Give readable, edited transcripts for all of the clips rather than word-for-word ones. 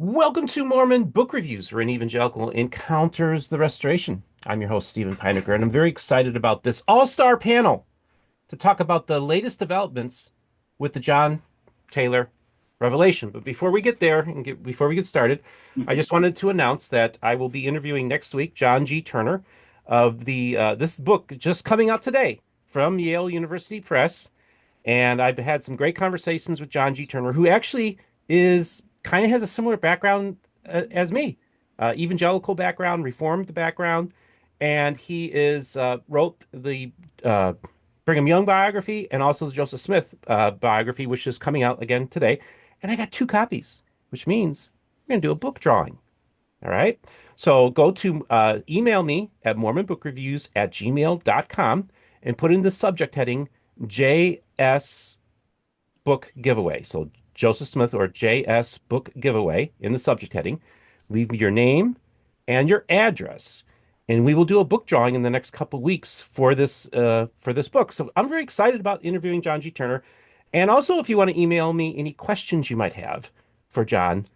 Welcome to Mormon Book Reviews, where an evangelical encounters the restoration. I'm your host, Steven Pynakker, and I'm very excited about this all-star panel to talk about the latest developments with the John Taylor revelation. But before we get there and before we get started, I just wanted to announce that I will be interviewing next week John G. Turner of the this book just coming out today from Yale University Press. And I've had some great conversations with John G. Turner, who actually is kind of has a similar background as me, evangelical background, Reformed background, and he is wrote the Brigham Young biography and also the Joseph Smith biography, which is coming out again today. And I got two copies, which means we're going to do a book drawing. All right. So go to email me at mormonbookreviews@gmail.com and put in the subject heading JS book giveaway. So Joseph Smith or JS book giveaway in the subject heading. Leave your name and your address, and we will do a book drawing in the next couple weeks for this book. So I'm very excited about interviewing John G. Turner. And also, if you want to email me any questions you might have for John,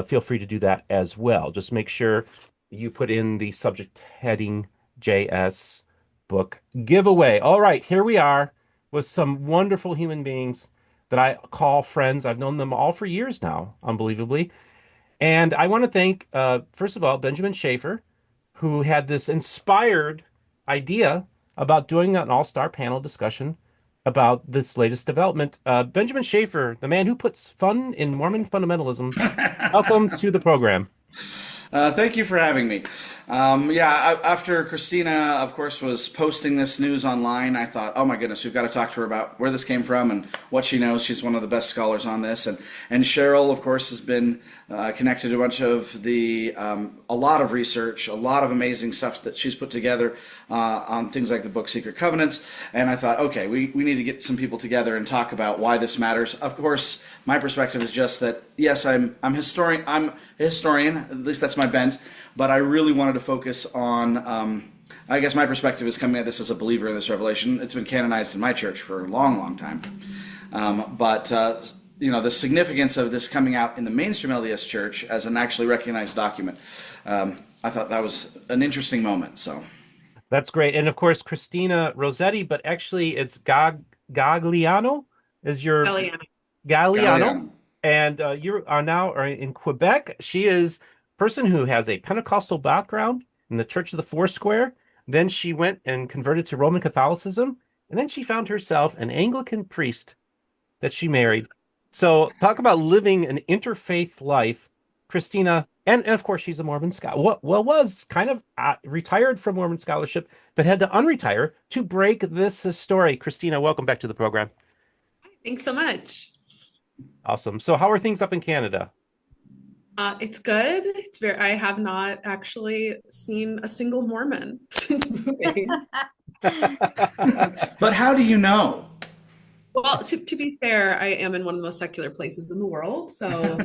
feel free to do that as well. Just make sure you put in the subject heading JS book giveaway. All right, here we are with some wonderful human beings that I call friends. I've known them all for years now, unbelievably. And I want to thank, first of all, Benjamin Shaffer, who had this inspired idea about doing an all-star panel discussion about this latest development. Benjamin Shaffer, the man who puts fun in Mormon fundamentalism, welcome to the program. Thank you for having me. After Christina, of course, was posting this news online, I thought, oh my goodness, we've got to talk to her about where this came from and what she knows. She's one of the best scholars on this. And Cheryl, of course, has been connected to a bunch of a lot of research, a lot of amazing stuff that she's put together on things like the book Secret Covenants. And I thought, okay, we need to get some people together and talk about why this matters. Of course, my perspective is just that, yes, I'm a historian, at least that's my bent, but I really wanted to focus on, I guess my perspective is coming at this as a believer in this revelation. It's been canonized in my church for a long, long time. The significance of this coming out in the mainstream LDS church as an actually recognized document, I thought that was an interesting moment. So That's great. And of course, Cristina Rosetti, but actually it's Gagliano is your Eliana. Gagliano. Gagliano. And you are now are in Quebec. She is a person who has a Pentecostal background in the Church of the Foursquare. Then she went and converted to Roman Catholicism. And then she found herself an Anglican priest that she married. So talk about living an interfaith life. Christina, and of course she's a Mormon scholar. Was kind of retired from Mormon scholarship, but had to unretire to break this story. Christina, welcome back to the program. Thanks so much. Awesome. So how are things up in Canada? It's good. I have not actually seen a single Mormon since moving. But how do you know? Well, to be fair, I am in one of the most secular places in the world, so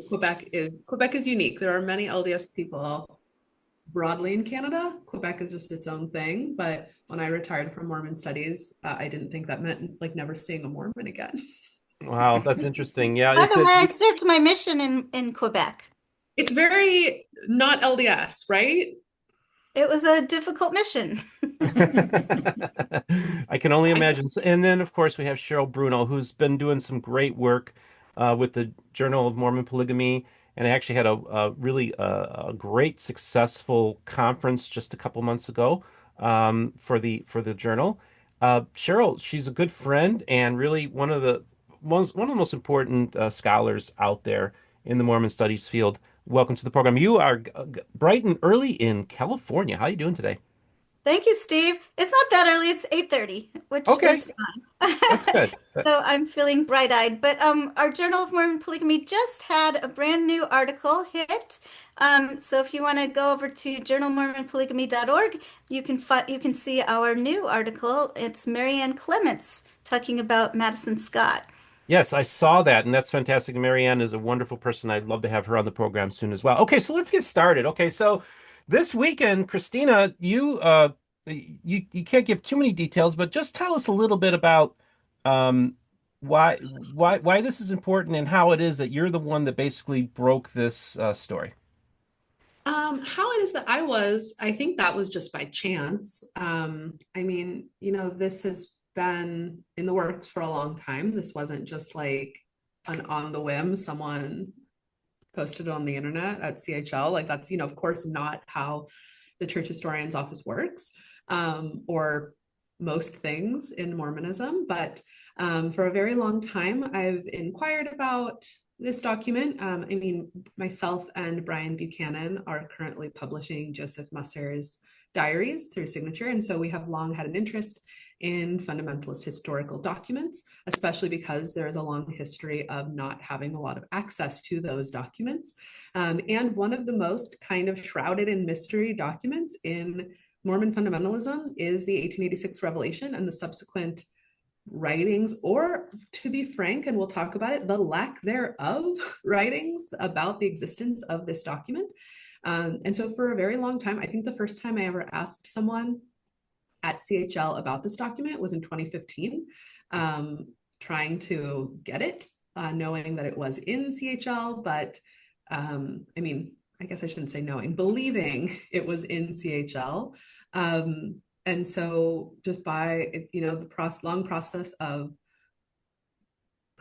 Quebec is unique. There are many LDS people broadly in Canada. Quebec is just its own thing. But when I retired from Mormon Studies, I didn't think that meant like never seeing a Mormon again. Wow, that's interesting. Yeah, By the way, I served my mission in Quebec. It's very not LDS, right? It was a difficult mission. I can only imagine. And then, of course, we have Cheryl Bruno, who's been doing some great work with the Journal of Mormon Polygamy, and I actually had a great successful conference just a couple months ago for the journal. Cheryl, she's a good friend and really one of the most important scholars out there in the Mormon studies field. Welcome to the program. You are bright and early in California. How are you doing today? Thank you, Steve. It's not that early. It's 8:30, which Okay, is fine. that's good. So I'm feeling bright-eyed. But our Journal of Mormon Polygamy just had a brand new article hit. So if you want to go over to journalmormonpolygamy.org, you can see our new article. It's Marianne Clements talking about Madison Scott. Yes, I saw that, and that's fantastic. Marianne is a wonderful person. I'd love to have her on the program soon as well. Okay, so let's get started. Okay, so this weekend, Christina, you can't give too many details, but just tell us a little bit about um, why this is important and how it is that you're the one that basically broke this story. How it is that I think that was just by chance. I mean, this has been in the works for a long time. This wasn't just like an on the whim, someone posted it on the internet at CHL. Like that's, of course, not how the church historian's office works, or most things in Mormonism. But for a very long time, I've inquired about this document. I mean, myself and Brian Buchanan are currently publishing Joseph Musser's diaries through Signature. And so we have long had an interest in fundamentalist historical documents, especially because there is a long history of not having a lot of access to those documents. And one of the most kind of shrouded in mystery documents in Mormon fundamentalism is the 1886 Revelation and the subsequent writings, or to be frank, and we'll talk about it, the lack thereof writings about the existence of this document. And so for a very long time, I think the first time I ever asked someone at CHL about this document was in 2015, trying to get it, knowing that it was in CHL, but I mean, I guess I shouldn't say knowing, believing it was in CHL. And so just by, the long process of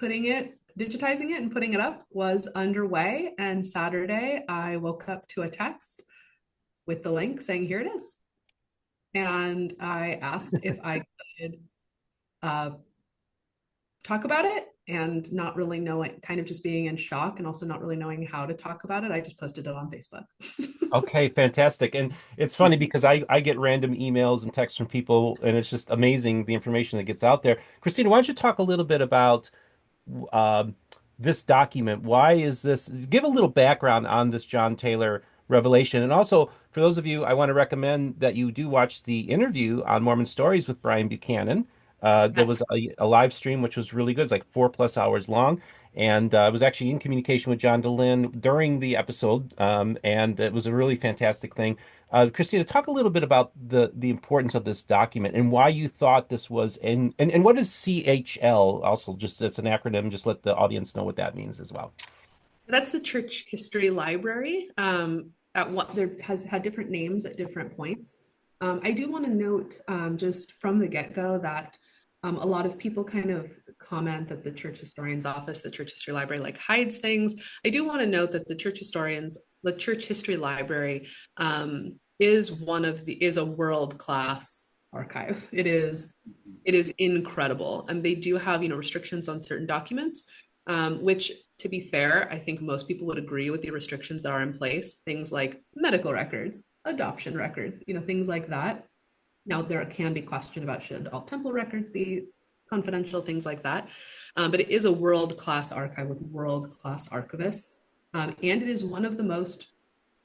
digitizing it and putting it up was underway. And Saturday, I woke up to a text with the link saying, here it is. And I asked if I could uh, talk about it, and not really knowing, kind of just being in shock and also not really knowing how to talk about it. I just posted it on Facebook. Okay, fantastic. And it's funny because I get random emails and texts from people, and it's just amazing the information that gets out there. Christina, why don't you talk a little bit about um, this document? Why is this? Give a little background on this John Taylor revelation. And also, for those of you, I want to recommend that you do watch the interview on Mormon Stories with Brian Buchanan. There Yes. was a live stream, which was really good. It's like 4+ hours long. And I was actually in communication with John DeLynn during the episode, and it was a really fantastic thing. Christina, talk a little bit about the importance of this document and why you thought this was in, and what is CHL? Also, just it's an acronym. Just let the audience know what that means as well. That's the Church History Library. At what there has had different names at different points. I do want to note, just from the get-go, that a lot of people kind of comment that the church historian's office, the church history library, like hides things. I do want to note that the church history library, is a world-class archive. It is incredible, and they do have restrictions on certain documents, which, to be fair, I think most people would agree with the restrictions that are in place. Things like medical records, adoption records, things like that. Now, there can be question about should all temple records be confidential, things like that. But it is a world-class archive with world-class archivists. And it is one of the most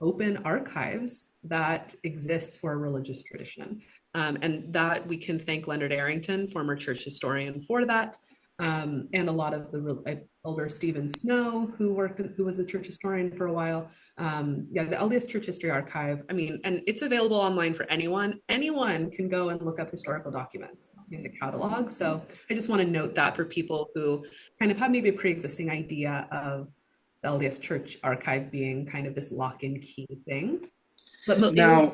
open archives that exists for a religious tradition. And that we can thank Leonard Arrington, former church historian, for that. And a lot of the elder Stephen Snow, who was the church historian for a while. Yeah, the LDS Church History Archive. I mean, and it's available online for anyone. Anyone can go and look up historical documents in the catalog. So I just want to note that for people who kind of have maybe a pre-existing idea of the LDS Church Archive being kind of this lock and key thing. But Now,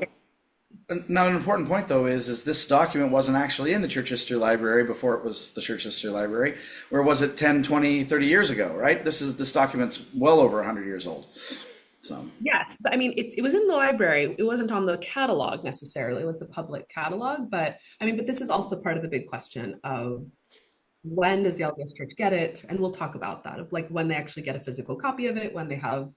Now, an important point though is this document wasn't actually in the Church History Library before it was the Church History Library, or was it 10, 20, 30 years ago, right? This document's well over 100 years old. So, yes, but I mean, it was in the library. It wasn't on the catalog necessarily, like the public catalog. But I mean, but this is also part of the big question of when does the LDS Church get it? And we'll talk about that, of like when they actually get a physical copy of it, when they have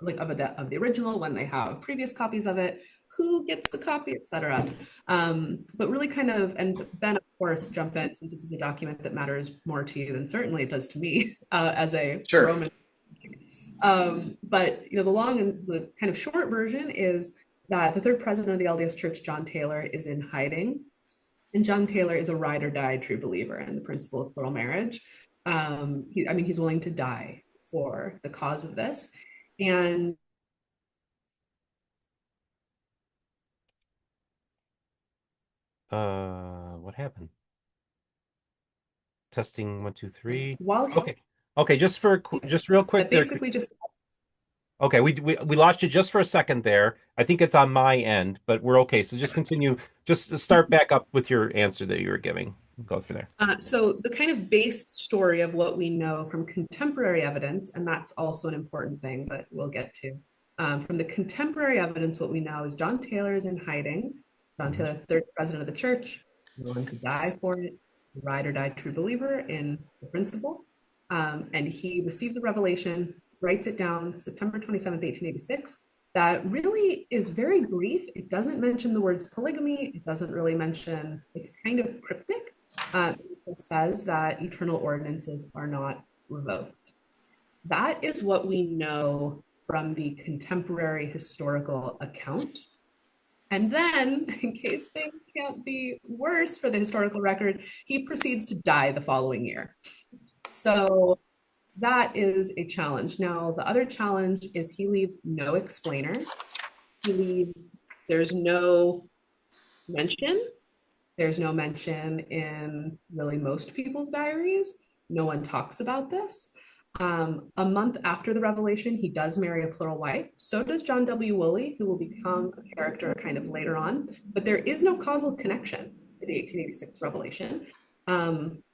like of the original, when they have previous copies of it, who gets the copy, etc. But really kind of, and Ben, of course, jump in, since this is a document that matters more to you than certainly it does to me, as a sure. Roman. But the long and the kind of short version is that the third president of the LDS Church, John Taylor, is in hiding. And John Taylor is a ride or die true believer in the principle of plural marriage. I mean, he's willing to die for the cause of this. And What happened? Testing 1, 2, 3. While Okay. Okay, just real quick that there. basically just Okay, we lost you just for a second there. I think it's on my end, but we're okay. So just continue. Just start back up with your answer that you were giving. Go through there. so the kind of base story of what we know from contemporary evidence, and that's also an important thing, but we'll get to. From the contemporary evidence, what we know is John Taylor is in hiding. John Taylor, third president of the church, willing to die for it, ride or die true believer in the principle. And he receives a revelation, writes it down September 27th, 1886, that really is very brief. It doesn't mention the words polygamy. It doesn't really mention, it's kind of cryptic. It says that eternal ordinances are not revoked. That is what we know from the contemporary historical account. And then, in case things can't be worse for the historical record, he proceeds to die the following year. So that is a challenge. Now, the other challenge is he leaves no explainer. There's no mention. There's no mention in really most people's diaries. No one talks about this. A month after the revelation, he does marry a plural wife. So does John W. Woolley, who will become a character kind of later on. But there is no causal connection to the 1886 revelation.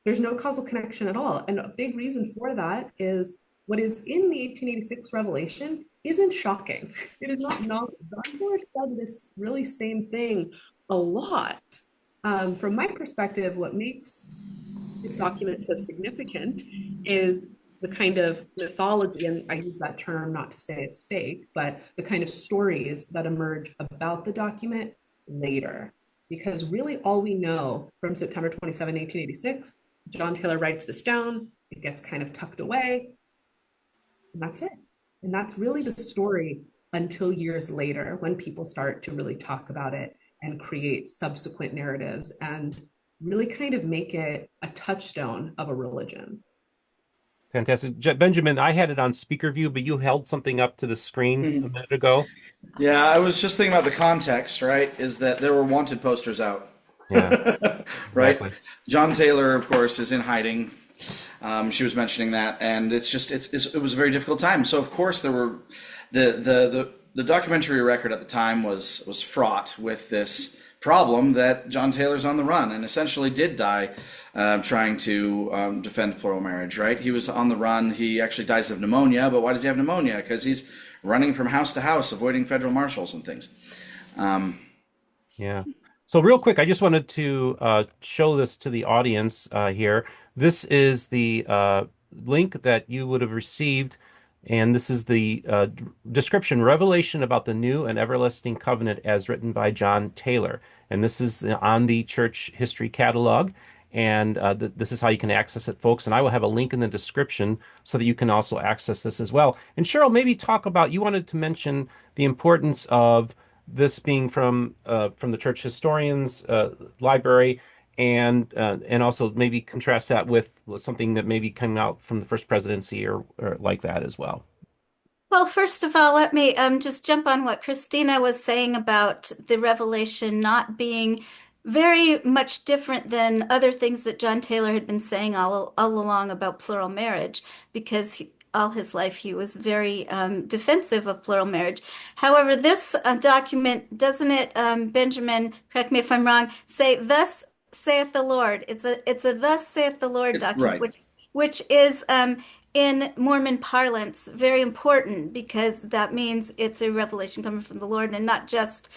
There's no causal connection at all. And a big reason for that is what is in the 1886 revelation isn't shocking. It is not novel. John Taylor said this really same thing a lot. From my perspective, what makes this document so significant is the kind of mythology, and I use that term not to say it's fake, but the kind of stories that emerge about the document later. Because really all we know from September 27, 1886, John Taylor writes this down, it gets kind of tucked away, and that's it. And that's really the story until years later when people start to really talk about it and create subsequent narratives and really kind of make it a touchstone of a religion. Fantastic. Benjamin, I had it on speaker view, but you held something up to the screen a minute ago. Yeah, I was just thinking about the context, right? Is that there were wanted posters out. Yeah, Right? exactly. John Taylor, of course, is in hiding. She was mentioning that, and it was a very difficult time. So, of course, there were the documentary record at the time was fraught with this problem that John Taylor's on the run and essentially did die trying to defend plural marriage, right? He was on the run. He actually dies of pneumonia, but why does he have pneumonia? Because he's running from house to house, avoiding federal marshals and things. Yeah. So real quick, I just wanted to show this to the audience here. This is the link that you would have received, and this is the description, Revelation about the New and Everlasting Covenant as written by John Taylor. And this is on the Church History Catalog. And this is how you can access it, folks. And I will have a link in the description so that you can also access this as well. And Cheryl, maybe talk about, you wanted to mention the importance of this being from the church historians library, and also maybe contrast that with something that maybe came out from the first presidency or like that as well. Well, first of all, let me just jump on what Cristina was saying about the revelation not being very much different than other things that John Taylor had been saying all along about plural marriage, because all his life he was very defensive of plural marriage. However, this document, doesn't it, Benjamin, correct me if I'm wrong, say, "Thus saith the Lord." It's a "Thus saith the Lord" document, Right. which is in Mormon parlance very important, because that means it's a revelation coming from the Lord and not just,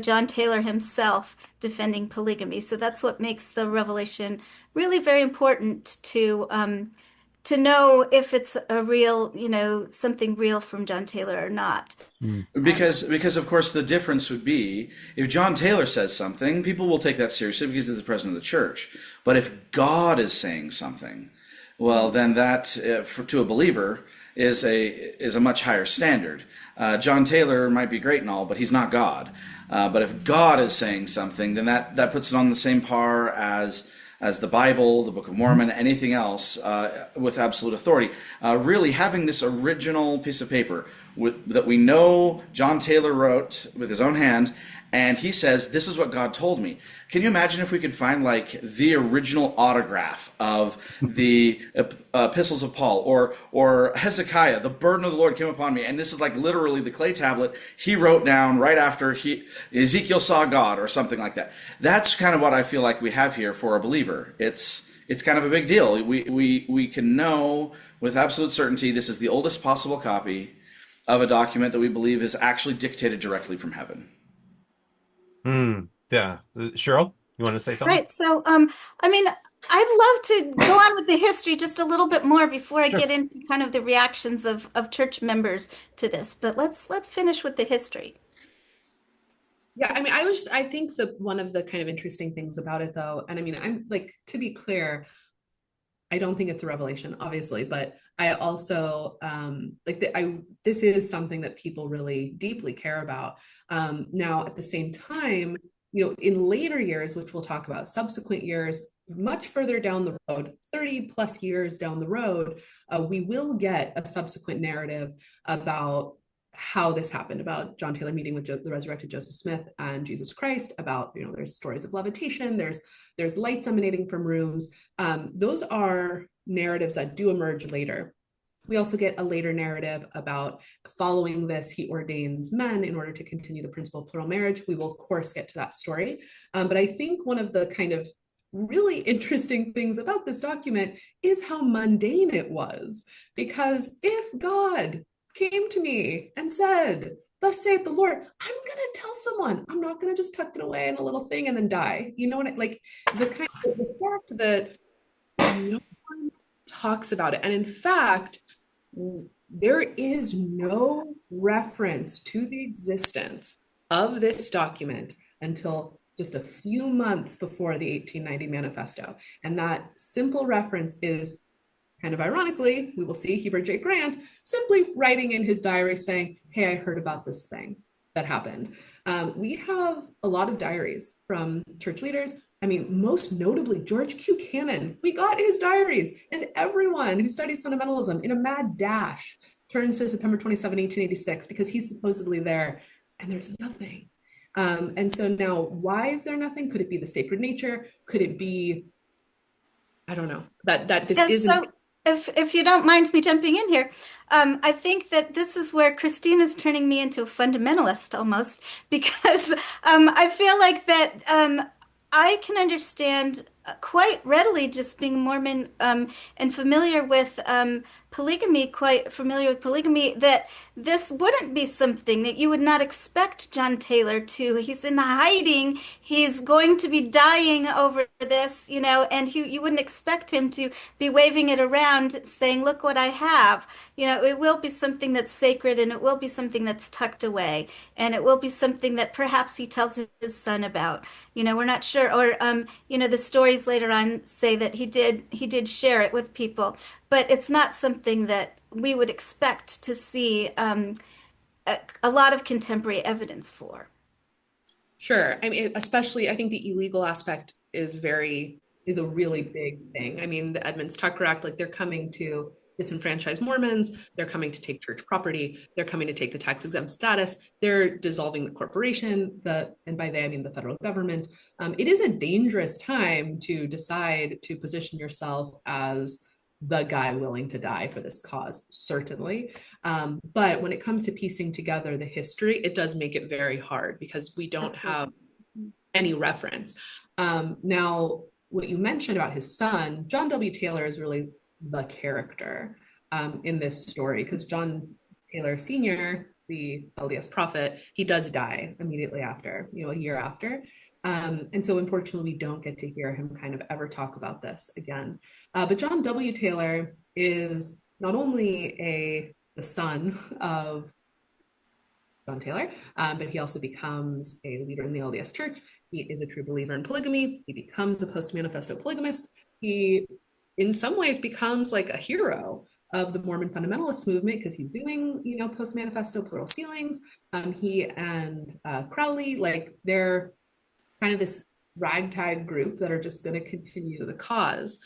John Taylor himself defending polygamy. So that's what makes the revelation really very important to know if it's a real, something real from John Taylor or not. Because of course the difference would be if John Taylor says something, people will take that seriously because he's the president of the church. But if God is saying something, well, then that to a believer is a much higher standard. John Taylor might be great and all, but he's not God. But if God is saying something, then that puts it on the same par as the Bible, the Book of Mormon, anything else with absolute authority. Really having this original piece of paper that we know John Taylor wrote with his own hand, And he says, "This is what God told me." Can you imagine if we could find like the original autograph of the epistles of Paul, or Hezekiah, "The burden of the Lord came upon me," and this is like literally the clay tablet he wrote down right after Ezekiel saw God, or something like that. That's kind of what I feel like we have here for a believer. It's kind of a big deal. We can know with absolute certainty this is the oldest possible copy of a document that we believe is actually dictated directly from heaven. Yeah. Cheryl, you want to say something? Right. So, I mean, I'd love to go on with the history just a little bit more before I Sure. get into kind of the reactions of church members to this. But let's finish with the history. Yeah, I mean, I think that one of the kind of interesting things about it though, and I mean, I'm like, to be clear, I don't think it's a revelation, obviously, but I also this is something that people really deeply care about. Now, at the same time, in later years, which we'll talk about, subsequent years, much further down the road, 30 plus years down the road, we will get a subsequent narrative about how this happened, about John Taylor meeting with the resurrected Joseph Smith and Jesus Christ, about, there's stories of levitation, there's lights emanating from rooms. Those are narratives that do emerge later. We also get a later narrative about, following this, he ordains men in order to continue the principle of plural marriage. We will, of course, get to that story. But I think one of the kind of really interesting things about this document is how mundane it was. Because if God came to me and said, "Thus saith the Lord," I'm gonna tell someone. I'm not gonna just tuck it away in a little thing and then die. You know what like the fact that no one talks about it. And in fact, there is no reference to the existence of this document until just a few months before the 1890 manifesto. And that simple reference is, kind of ironically, we will see Heber J. Grant simply writing in his diary saying, "Hey, I heard about this thing that happened." We have a lot of diaries from church leaders. I mean, most notably, George Q. Cannon. We got his diaries, and everyone who studies fundamentalism in a mad dash turns to September 27, 1886, because he's supposedly there, and there's nothing. And so now, why is there nothing? Could it be the sacred nature? Could it be, I don't know, that this Yes, isn't. so if you don't mind me jumping in here, I think that this is where Christina's turning me into a fundamentalist almost, because I feel like that I can understand quite readily, just being Mormon and familiar with polygamy, quite familiar with polygamy, that this wouldn't be something that you would not expect John Taylor to. He's in hiding. He's going to be dying over this, and you wouldn't expect him to be waving it around saying, "Look what I have." It will be something that's sacred, and it will be something that's tucked away, and it will be something that perhaps he tells his son about. We're not sure. Or, the stories later on say that he did share it with people, but it's not something that we would expect to see a lot of contemporary evidence for. Sure. I mean, especially, I think the illegal aspect is a really big thing. I mean, the Edmunds Tucker Act, like, they're coming to disenfranchise Mormons, they're coming to take church property, they're coming to take the tax exempt status, they're dissolving the corporation, and by they I mean the federal government. It is a dangerous time to decide to position yourself as the guy willing to die for this cause, certainly. But when it comes to piecing together the history, it does make it very hard because we don't have any reference. Now, what you mentioned about his son, John W. Taylor, is really the character in this story, because John Taylor Sr., the LDS prophet, he does die immediately after, a year after. And so unfortunately, we don't get to hear him kind of ever talk about this again. But John W. Taylor is not only the son of John Taylor, but he also becomes a leader in the LDS Church. He is a true believer in polygamy. He becomes a post-manifesto polygamist. He, in some ways, becomes like a hero of the Mormon fundamentalist movement because he's doing, post-manifesto plural sealings. He and Crowley, like, they're kind of this ragtag group that are just going to continue the cause.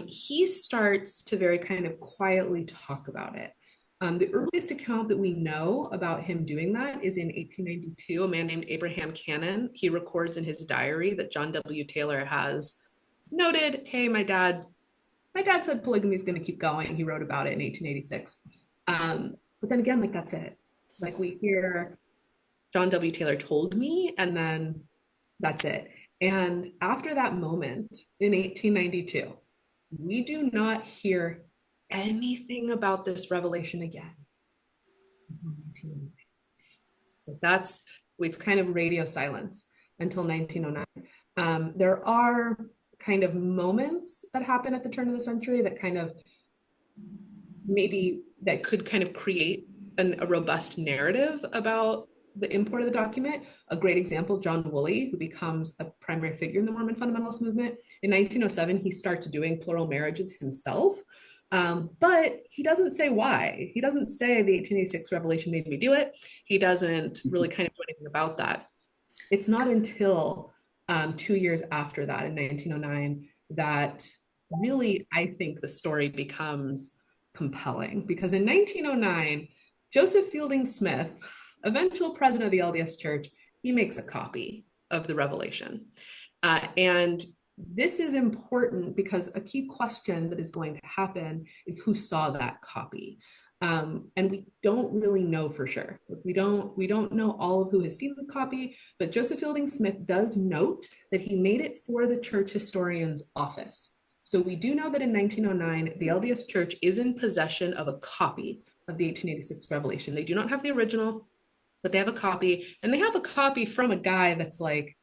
He starts to very kind of quietly talk about it. The earliest account that we know about him doing that is in 1892. A man named Abraham Cannon, he records in his diary that John W. Taylor has noted, hey, my dad said polygamy is going to keep going. He wrote about it in 1886. But then again, like, that's it. Like, we hear John W. Taylor told me, and then that's it. And after that moment in 1892, we do not hear anything about this revelation again. That's, it's kind of radio silence until 1909. There are kind of moments that happen at the turn of the century that kind of maybe that could kind of create a robust narrative about the import of the document. A great example, John Woolley, who becomes a primary figure in the Mormon fundamentalist movement. In 1907, he starts doing plural marriages himself, but he doesn't say why. He doesn't say the 1886 revelation made me do it. He doesn't really kind of do anything about that. It's not until 2 years after that, in 1909, that really, I think the story becomes compelling, because in 1909, Joseph Fielding Smith, eventual president of the LDS Church, he makes a copy of the revelation. And this is important because a key question that is going to happen is who saw that copy. And we don't really know for sure. We don't know all of who has seen the copy, but Joseph Fielding Smith does note that he made it for the church historian's office. So we do know that in 1909, the LDS Church is in possession of a copy of the 1886 revelation. They do not have the original, but they have a copy, and they have a copy from a guy that's like,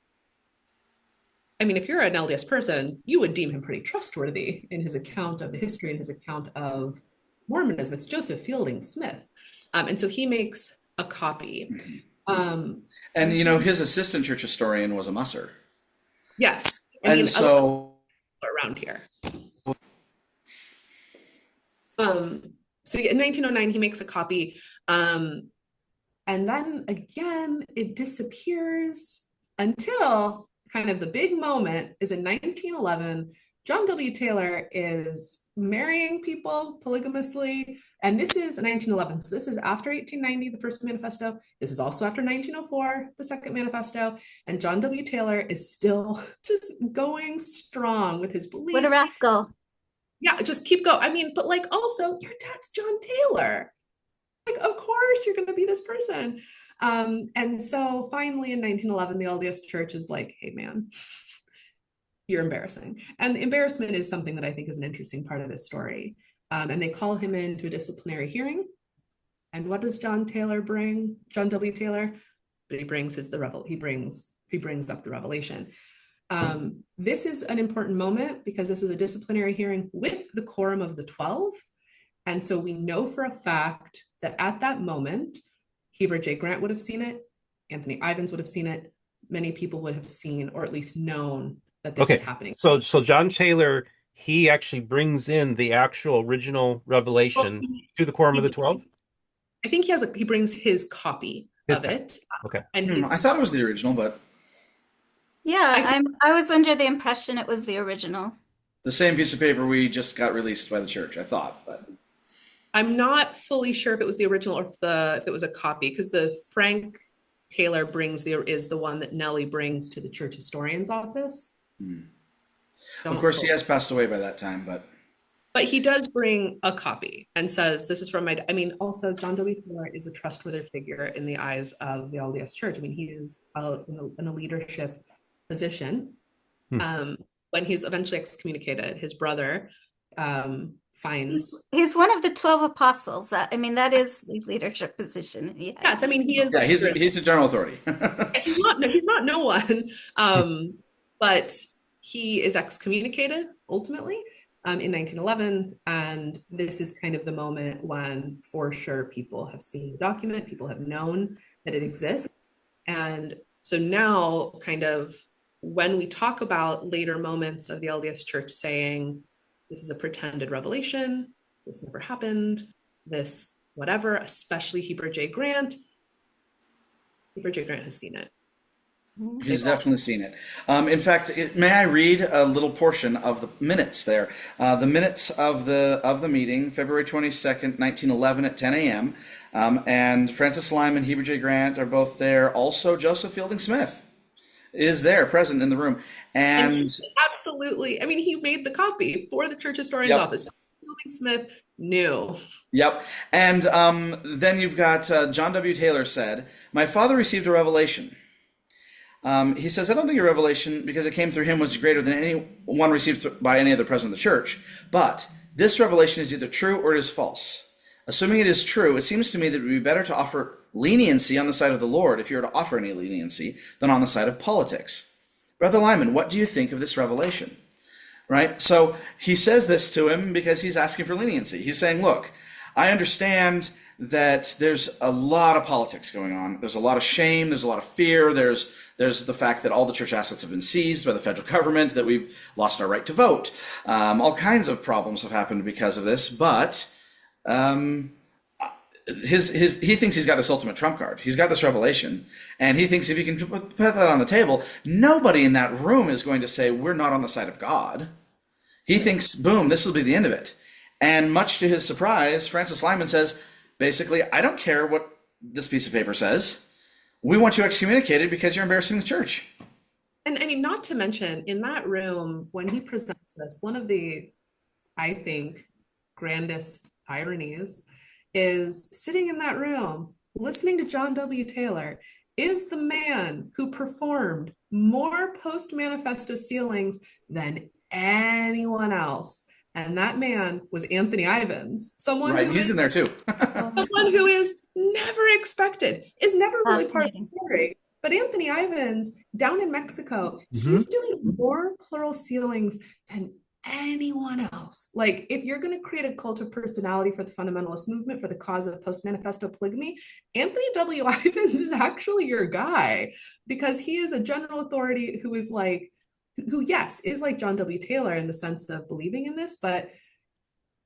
I mean, if you're an LDS person, you would deem him pretty trustworthy in his account of the history and his account of Mormonism. It's Joseph Fielding Smith. And so he makes a copy. And, his assistant church historian was a Musser. Yes. And so around here. So in 1909, he makes a copy. And then again, it disappears until kind of the big moment is in 1911. John W. Taylor is marrying people polygamously. And this is 1911. So this is after 1890, the first manifesto. This is also after 1904, the second manifesto. And John W. Taylor is still just going strong with his belief. What a rascal. Yeah, just keep going. I mean, but like, also, your dad's John Taylor. Like, of course you're going to be this person. And so finally in 1911, the LDS Church is like, hey, man, you're embarrassing. And the embarrassment is something that I think is an interesting part of this story. And they call him into a disciplinary hearing. And what does John Taylor bring? John W. Taylor? But he brings he brings up the revelation. This is an important moment because this is a disciplinary hearing with the quorum of the 12. And so we know for a fact that at that moment, Heber J. Grant would have seen it, Anthony Ivins would have seen it, many people would have seen or at least known that this is happening. So John Taylor, he actually brings in the actual original revelation to the quorum of the 12? I think he brings his copy of it. Okay. And I thought it was the original, but yeah, I was under the impression it was the original. the same piece of paper we just got released by the church, I thought, but I'm not fully sure if it was the original or if it was a copy, because the Frank Taylor is the one that Nellie brings to the church historian's office. Of course, he has passed away by that time, but he does bring a copy and says, this is from I mean, also John W. Taylor is a trustworthy figure in the eyes of the LDS Church. I mean, he is in a leadership position. When he's eventually excommunicated, his brother finds... He's one of the 12 apostles. I mean, that is the leadership position. Yeah. Yes, I mean, he is... Yeah, he's a general authority. he's not no one. But he is excommunicated ultimately in 1911. And this is kind of the moment when, for sure, people have seen the document, people have known that it exists. And so now, kind of, when we talk about later moments of the LDS Church saying, this is a pretended revelation, this never happened, this whatever, especially Heber J. Grant. Heber J. Grant has seen it. He's definitely seen it. In fact, may I read a little portion of the minutes there? The minutes of the meeting, February 22nd, 1911 at 10 a.m. And Francis Lyman, Heber J. Grant are both there. Also, Joseph Fielding Smith is there, present in the room. And And absolutely, I mean, he made the copy for the church historian's yep, office. Fielding Smith knew. yep. And then you've got John W. Taylor said, "My father received a revelation." He says, "I don't think a revelation, because it came through him, was greater than any one received by any other president of the church. But this revelation is either true or it is false. Assuming it is true, it seems to me that it would be better to offer leniency on the side of the Lord, if you were to offer any leniency, than on the side of politics. Brother Lyman, what do you think of this revelation?" Right? So he says this to him because he's asking for leniency. He's saying, look, I understand that there's a lot of politics going on. There's a lot of shame. There's a lot of fear. There's the fact that all the church assets have been seized by the federal government, that we've lost our right to vote. All kinds of problems have happened because of this. But he thinks he's got this ultimate trump card. He's got this revelation, and he thinks if he can put that on the table, nobody in that room is going to say we're not on the side of God. He thinks, boom, this will be the end of it. And much to his surprise, Francis Lyman says, basically, I don't care what this piece of paper says. We want you excommunicated because you're embarrassing the church. And I mean, not to mention, in that room, when he presents this, one of the, I think, grandest ironies is sitting in that room, listening to John W. Taylor, is the man who performed more post-manifesto sealings than anyone else. And that man was Anthony Ivins, someone Right, who he's in there too. someone who is never expected, is never really part of the story. But Anthony Ivins, down in Mexico, he's doing more plural sealings than anyone else. Like, if you're going to create a cult of personality for the fundamentalist movement for the cause of post-manifesto polygamy, Anthony W. Ivins is actually your guy, because he is a general authority who is like, who, yes, is like John W. Taylor in the sense of believing in this, but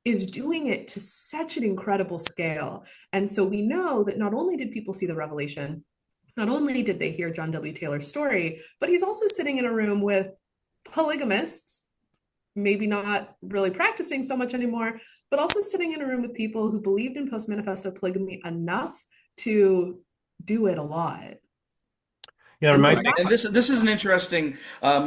is doing it to such an incredible scale. And so we know that not only did people see the revelation, not only did they hear John W. Taylor's story, but he's also sitting in a room with polygamists, maybe not really practicing so much anymore, but also sitting in a room with people who believed in post-manifesto polygamy enough to do it a lot. Yeah, it And so reminds me. And this is an interesting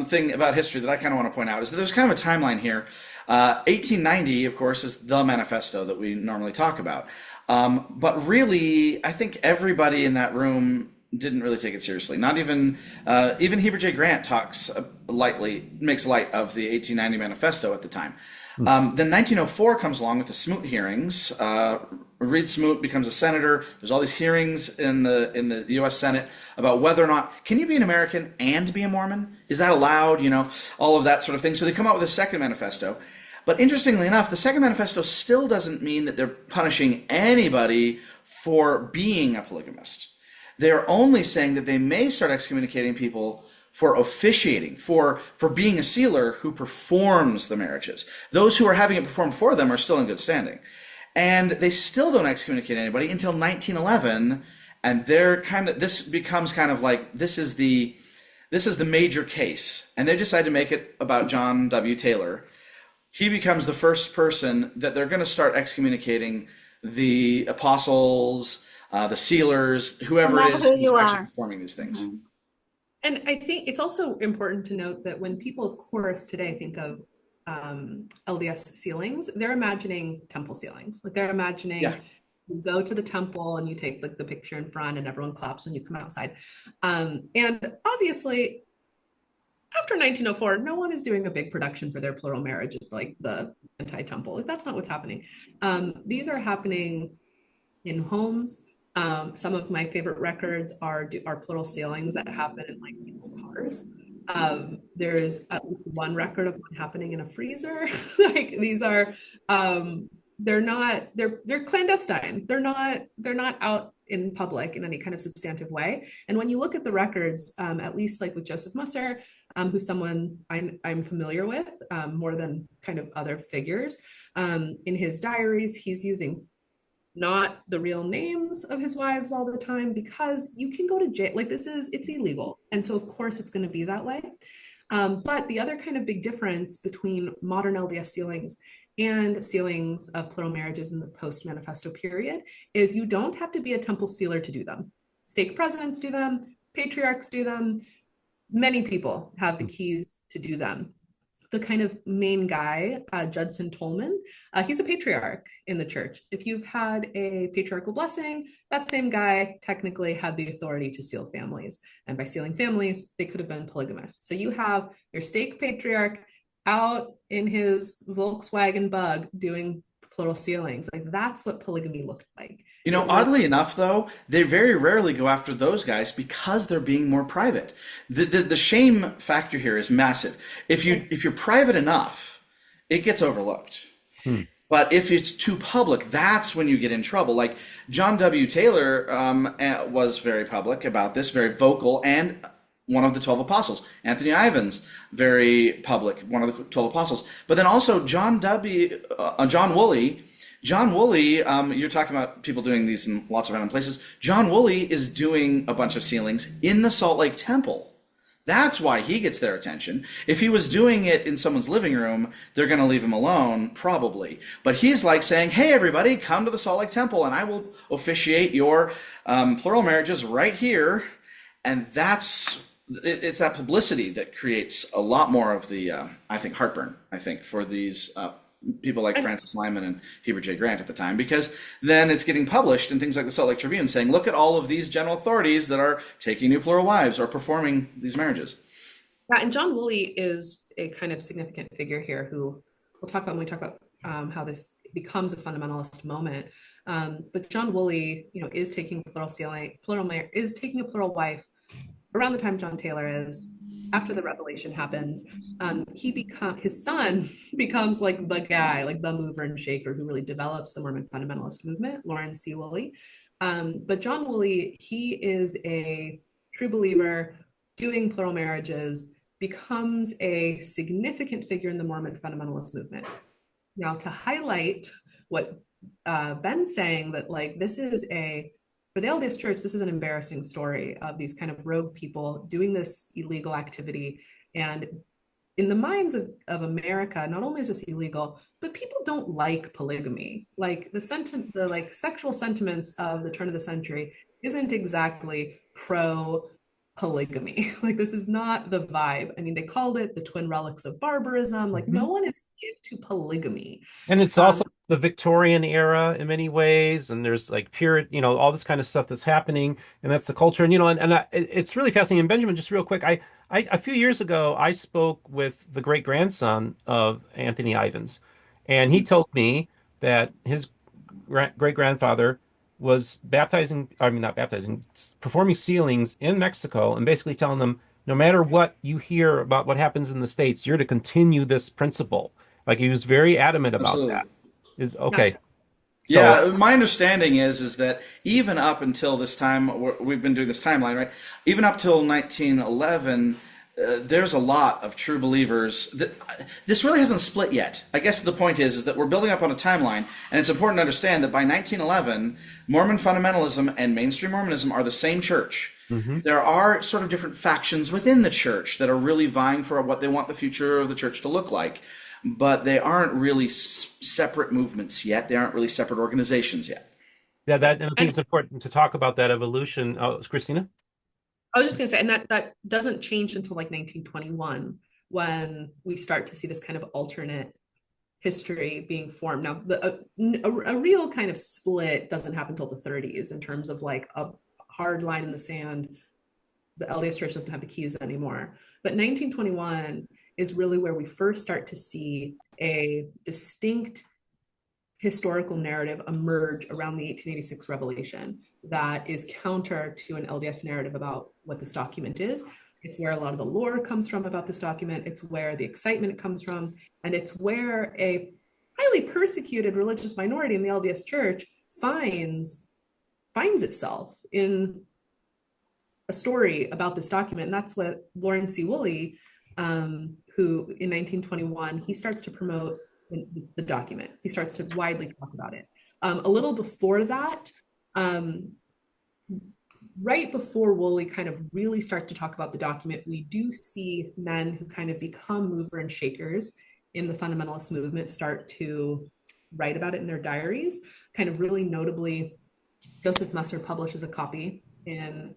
thing about history that I kind of want to point out, is that there's kind of a timeline here. 1890, of course, is the manifesto that we normally talk about. But really, I think everybody in that room didn't really take it seriously. Not even Heber J. Grant talks makes light of the 1890 manifesto at the time. Then 1904 comes along with the Smoot hearings. Reed Smoot becomes a senator. There's all these hearings in the U.S. Senate about whether or not, can you be an American and be a Mormon? Is that allowed? You know, all of that sort of thing. So they come out with a second manifesto. But interestingly enough, the second manifesto still doesn't mean that they're punishing anybody for being a polygamist. They're only saying that they may start excommunicating people for officiating, for being a sealer who performs the marriages. Those who are having it performed for them are still in good standing. And they still don't excommunicate anybody until 1911, and this becomes kind of like, this is the major case. And they decide to make it about John W. Taylor. He becomes the first person that they're going to start excommunicating, the apostles, the sealers, whoever it is who's actually performing these things. And I think it's also important to note that when people, of course, today think of LDS sealings, they're imagining temple sealings. Like, they're imagining you go to the temple and you take the picture in front and everyone claps when you come outside. And obviously, after 1904, no one is doing a big production for their plural marriage, like the anti-temple. Like, that's not what's happening. These are happening in homes. Some of my favorite records are plural sealings that happen in like people's cars. There's at least one record of one happening in a freezer. Like, these are they're clandestine. They're not out in public in any kind of substantive way. And when you look at the records, at least like with Joseph Musser, who's someone I'm familiar with more than kind of other figures, in his diaries, he's using not the real names of his wives all the time, because you can go to jail. Like it's illegal. And so of course it's going to be that way. But the other kind of big difference between modern LDS sealings and sealings of plural marriages in the post-manifesto period is you don't have to be a temple sealer to do them. Stake presidents do them, patriarchs do them. Many people have the keys to do them. The kind of main guy, Judson Tolman, he's a patriarch in the church. If you've had a patriarchal blessing, that same guy technically had the authority to seal families. And by sealing families, they could have been polygamous. So you have your stake patriarch out in his Volkswagen Bug doing plural sealings. Like that's what polygamy looked like. You know, oddly enough, though, they very rarely go after those guys because they're being more private. The shame factor here is massive. If you're private enough, it gets overlooked. But if it's too public, that's when you get in trouble. Like John W. Taylor was very public about this, very vocal, and one of the 12 apostles. Anthony Ivins, very public, one of the 12 apostles. But then also John Woolley. John Woolley, you're talking about people doing these in lots of random places. John Woolley is doing a bunch of sealings in the Salt Lake Temple. That's why he gets their attention. If he was doing it in someone's living room, they're going to leave him alone, probably. But he's like saying, hey, everybody, come to the Salt Lake Temple, and I will officiate your plural marriages right here. And it's that publicity that creates a lot more of the, I think, heartburn, for these people like Francis Lyman and Heber J. Grant at the time, because then it's getting published in things like the Salt Lake Tribune saying, look at all of these general authorities that are taking new plural wives or performing these marriages. Yeah, and John Woolley is a kind of significant figure here who we'll talk about when we talk about how this becomes a fundamentalist moment. But John Woolley, is taking is taking a plural wife around the time John Taylor is, after the revelation happens. His son becomes like the guy, like the mover and shaker who really develops the Mormon fundamentalist movement, Lawrence C. Woolley. But John Woolley, he is a true believer, doing plural marriages, becomes a significant figure in the Mormon fundamentalist movement. Now, to highlight what Ben's saying, that like this is for the LDS Church, this is an embarrassing story of these kind of rogue people doing this illegal activity. And in the minds of America, not only is this illegal, but people don't like polygamy. Like the sexual sentiments of the turn of the century isn't exactly pro polygamy. Like this is not the vibe. I mean, they called it the twin relics of barbarism. Like no one is into polygamy. And it's also the Victorian era in many ways, and there's like pure, all this kind of stuff that's happening, and that's the culture. And it's really fascinating. And Benjamin, just real quick, I a few years ago I spoke with the great grandson of Anthony Ivins, and he told me that his great grandfather was performing sealings in Mexico, and basically telling them, no matter what you hear about what happens in the States, you're to continue this principle. Like he was very adamant about Absolutely. that. Is okay. Yeah, my understanding is that even up until this time, we've been doing this timeline, right? Even up till 1911, there's a lot of true believers. This really hasn't split yet. I guess the point is that we're building up on a timeline, and it's important to understand that by 1911, Mormon fundamentalism and mainstream Mormonism are the same church. There are sort of different factions within the church that are really vying for what they want the future of the church to look like. But they aren't really separate movements yet. They aren't really separate organizations yet. Yeah, and I think it's important to talk about that evolution. Oh, Cristina? I was just going to say, and that doesn't change until like 1921, when we start to see this kind of alternate history being formed. Now, a real kind of split doesn't happen until the 30s in terms of like a hard line in the sand. The LDS Church doesn't have the keys anymore. But 1921 is really where we first start to see a distinct historical narrative emerge around the 1886 revelation that is counter to an LDS narrative about what this document is. It's where a lot of the lore comes from about this document. It's where the excitement comes from. And it's where a highly persecuted religious minority in the LDS Church finds itself in a story about this document. And that's what Lawrence C. Woolley, who in 1921, he starts to promote the document. He starts to widely talk about it. A little before that, right before Woolley kind of really starts to talk about the document, we do see men who kind of become mover and shakers in the fundamentalist movement start to write about it in their diaries. Kind of really notably, Joseph Musser publishes a copy in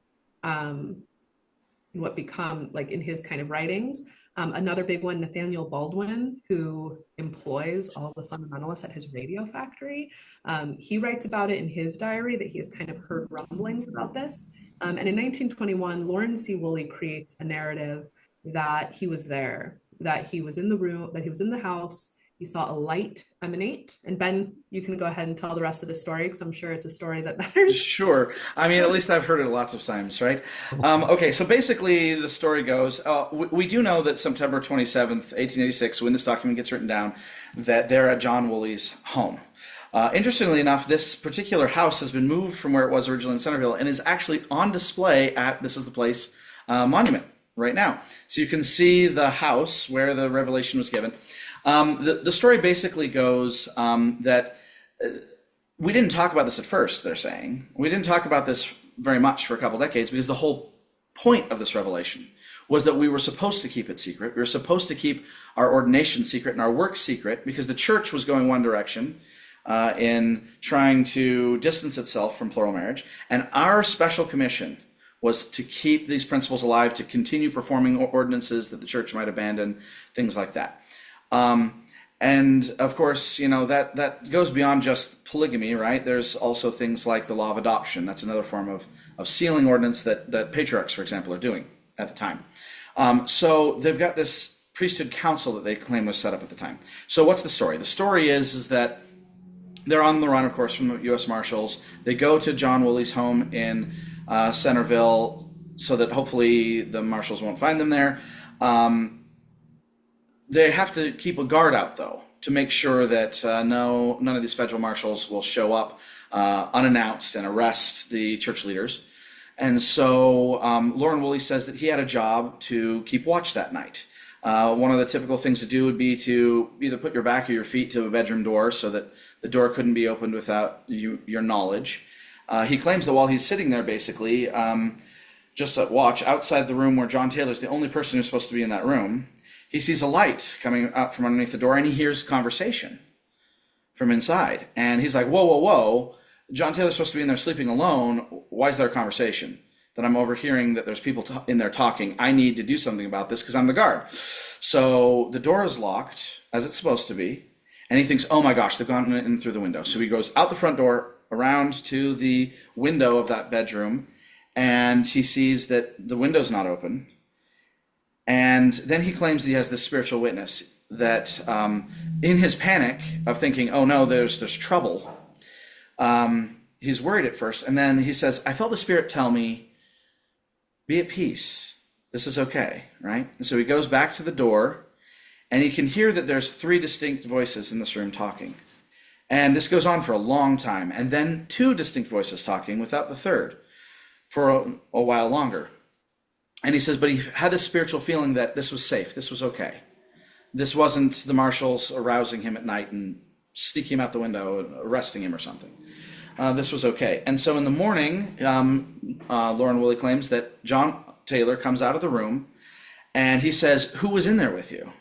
what become like in his kind of writings. Another big one, Nathaniel Baldwin, who employs all the fundamentalists at his radio factory. He writes about it in his diary that he has kind of heard rumblings about this. And in 1921, Lawrence C. Woolley creates a narrative that he was there, that he was in the room, that he was in the house. He saw a light emanate. And Ben, you can go ahead and tell the rest of the story because I'm sure it's a story that matters. Sure. I mean, at least I've heard it lots of times, right? Okay, so basically the story goes, we do know that September 27th, 1886, when this document gets written down, that they're at John Woolley's home. Interestingly enough, this particular house has been moved from where it was originally in Centerville and is actually on display at This Is the Place monument right now. So you can see the house where the revelation was given. The story basically goes that we didn't talk about this at first, they're saying. We didn't talk about this very much for a couple decades because the whole point of this revelation was that we were supposed to keep it secret. We were supposed to keep our ordination secret and our work secret because the church was going one direction in trying to distance itself from plural marriage. And our special commission was to keep these principles alive, to continue performing ordinances that the church might abandon, things like that. And of course, you know, that goes beyond just polygamy, right? There's also things like the law of adoption. That's another form of sealing ordinance that patriarchs, for example, are doing at the time. So they've got this priesthood council that they claim was set up at the time. So what's the story? The story is that they're on the run, of course, from the U.S. Marshals. They go to John Woolley's home in Centerville so that hopefully the Marshals won't find them there. They have to keep a guard out, though, to make sure that none of these federal marshals will show up unannounced and arrest the church leaders. And so Lauren Woolley says that he had a job to keep watch that night. One of the typical things to do would be to either put your back or your feet to a bedroom door so that the door couldn't be opened without your knowledge. He claims that while he's sitting there, basically, just at watch outside the room where John Taylor's the only person who's supposed to be in that room, he sees a light coming out from underneath the door and he hears conversation from inside. And he's like, whoa, whoa, whoa. John Taylor's supposed to be in there sleeping alone. Why is there a conversation? That I'm overhearing that there's people in there talking. I need to do something about this because I'm the guard. So the door is locked, as it's supposed to be. And he thinks, oh my gosh, they've gone in through the window. So he goes out the front door, around to the window of that bedroom, and he sees that the window's not open. And then he claims that he has this spiritual witness that in his panic of thinking, oh no, there's trouble, he's worried at first. And then he says, I felt the Spirit tell me, be at peace. This is okay, right? And so he goes back to the door and he can hear that there's 3 distinct voices in this room talking. And this goes on for a long time. And then 2 distinct voices talking without the third for a while longer. And he says, but he had this spiritual feeling that this was safe. This was okay. This wasn't the marshals arousing him at night and sneaking him out the window and arresting him or something. This was okay. And so in the morning, Lauren Woolley claims that John Taylor comes out of the room and he says, who was in there with you?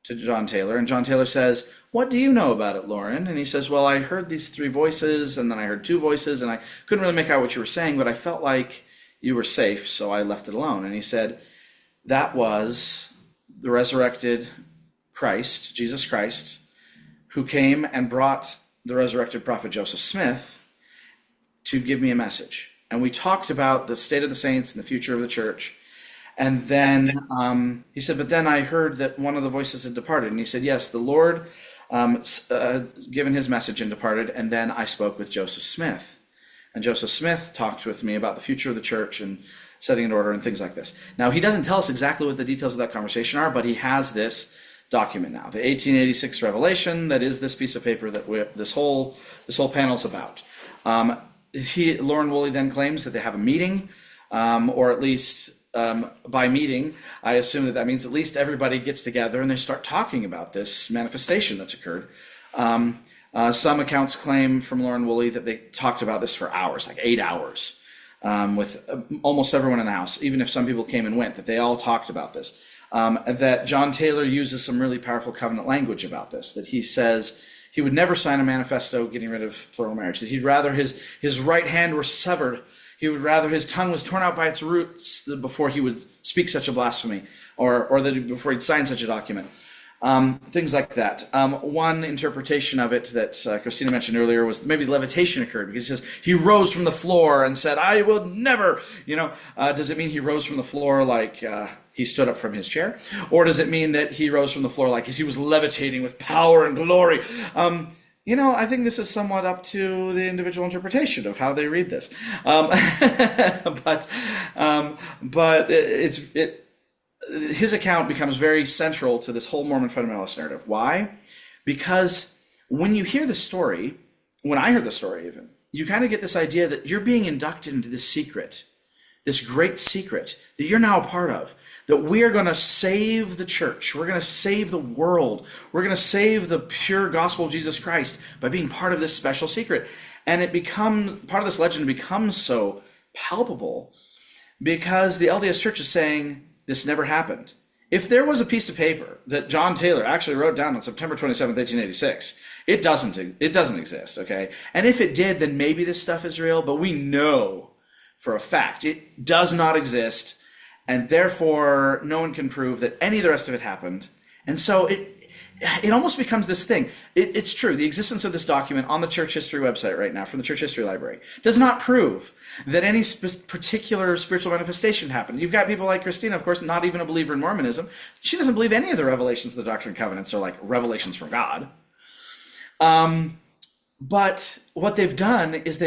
To John Taylor. And John Taylor says, what do you know about it, Lauren? And he says, well, I heard these 3 voices and then I heard 2 voices and I couldn't really make out what you were saying, but I felt like you were safe, so I left it alone. And he said, that was the resurrected Christ, Jesus Christ, who came and brought the resurrected prophet Joseph Smith to give me a message. And we talked about the state of the saints and the future of the church. And then he said, but then I heard that one of the voices had departed. And he said, yes, the Lord given his message and departed. And then I spoke with Joseph Smith. And Joseph Smith talked with me about the future of the church and setting it in order and things like this. Now, he doesn't tell us exactly what the details of that conversation are, but he has this document now, the 1886 revelation that is this piece of paper that this whole panel's about. Lauren Woolley then claims that they have a meeting, or at least by meeting, I assume that means at least everybody gets together and they start talking about this manifestation that's occurred. Some accounts claim from Lauren Woolley that they talked about this for hours, like 8 hours, with almost everyone in the house, even if some people came and went, that they all talked about this. That John Taylor uses some really powerful covenant language about this, that he says he would never sign a manifesto getting rid of plural marriage, that he'd rather his right hand were severed, he would rather his tongue was torn out by its roots before he would speak such a blasphemy, or that before he'd sign such a document. Things like that. One interpretation of it that Cristina mentioned earlier was maybe levitation occurred, because it says he rose from the floor and said, I will never, does it mean he rose from the floor like he stood up from his chair? Or does it mean that he rose from the floor like he was levitating with power and glory? I think this is somewhat up to the individual interpretation of how they read this. But his account becomes very central to this whole Mormon fundamentalist narrative. Why? Because when you hear the story, when I heard the story even, you kind of get this idea that you're being inducted into this secret, this great secret that you're now a part of, that we are going to save the church, we're going to save the world, we're going to save the pure gospel of Jesus Christ by being part of this special secret. And it becomes, part of this legend becomes so palpable because the LDS Church is saying, this never happened. If there was a piece of paper that John Taylor actually wrote down on September 27th, 1886, it doesn't exist, okay? And if it did, then maybe this stuff is real, but we know for a fact it does not exist, and therefore no one can prove that any of the rest of it happened. And so it almost becomes this thing. It's true, the existence of this document on the church history website right now from the Church History Library does not prove that any particular spiritual manifestation happened. You've got people like Cristina, of course, not even a believer in Mormonism. She doesn't believe any of the revelations of the Doctrine and Covenants are like revelations from God. But what they've done is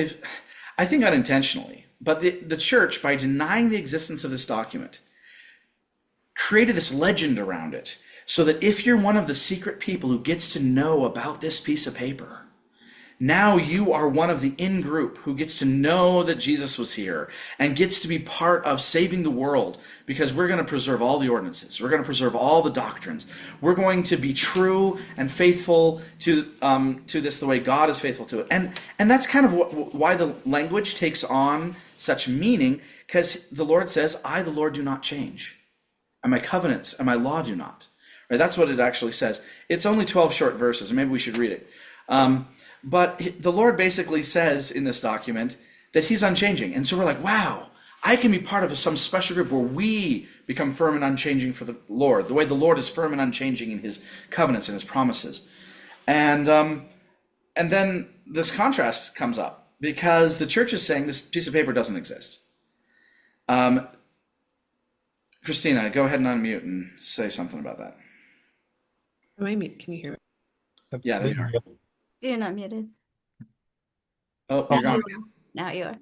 I think unintentionally, but the church, by denying the existence of this document, created this legend around it, so that if you're one of the secret people who gets to know about this piece of paper, now you are one of the in-group who gets to know that Jesus was here and gets to be part of saving the world, because we're going to preserve all the ordinances. We're going to preserve all the doctrines. We're going to be true and faithful to this the way God is faithful to it. And that's kind of why the language takes on such meaning, because the Lord says, I, the Lord, do not change, and my covenants and my law do not. Right, that's what it actually says. It's only 12 short verses, and maybe we should read it. But the Lord basically says in this document that he's unchanging. And so we're like, wow, I can be part of some special group where we become firm and unchanging for the Lord, the way the Lord is firm and unchanging in his covenants and his promises. And then this contrast comes up because the church is saying this piece of paper doesn't exist. Cristina, go ahead and unmute and say something about that. Am I mute? Can you hear me? Yeah, there you are. You're not muted. Oh, you're gone. Now you are.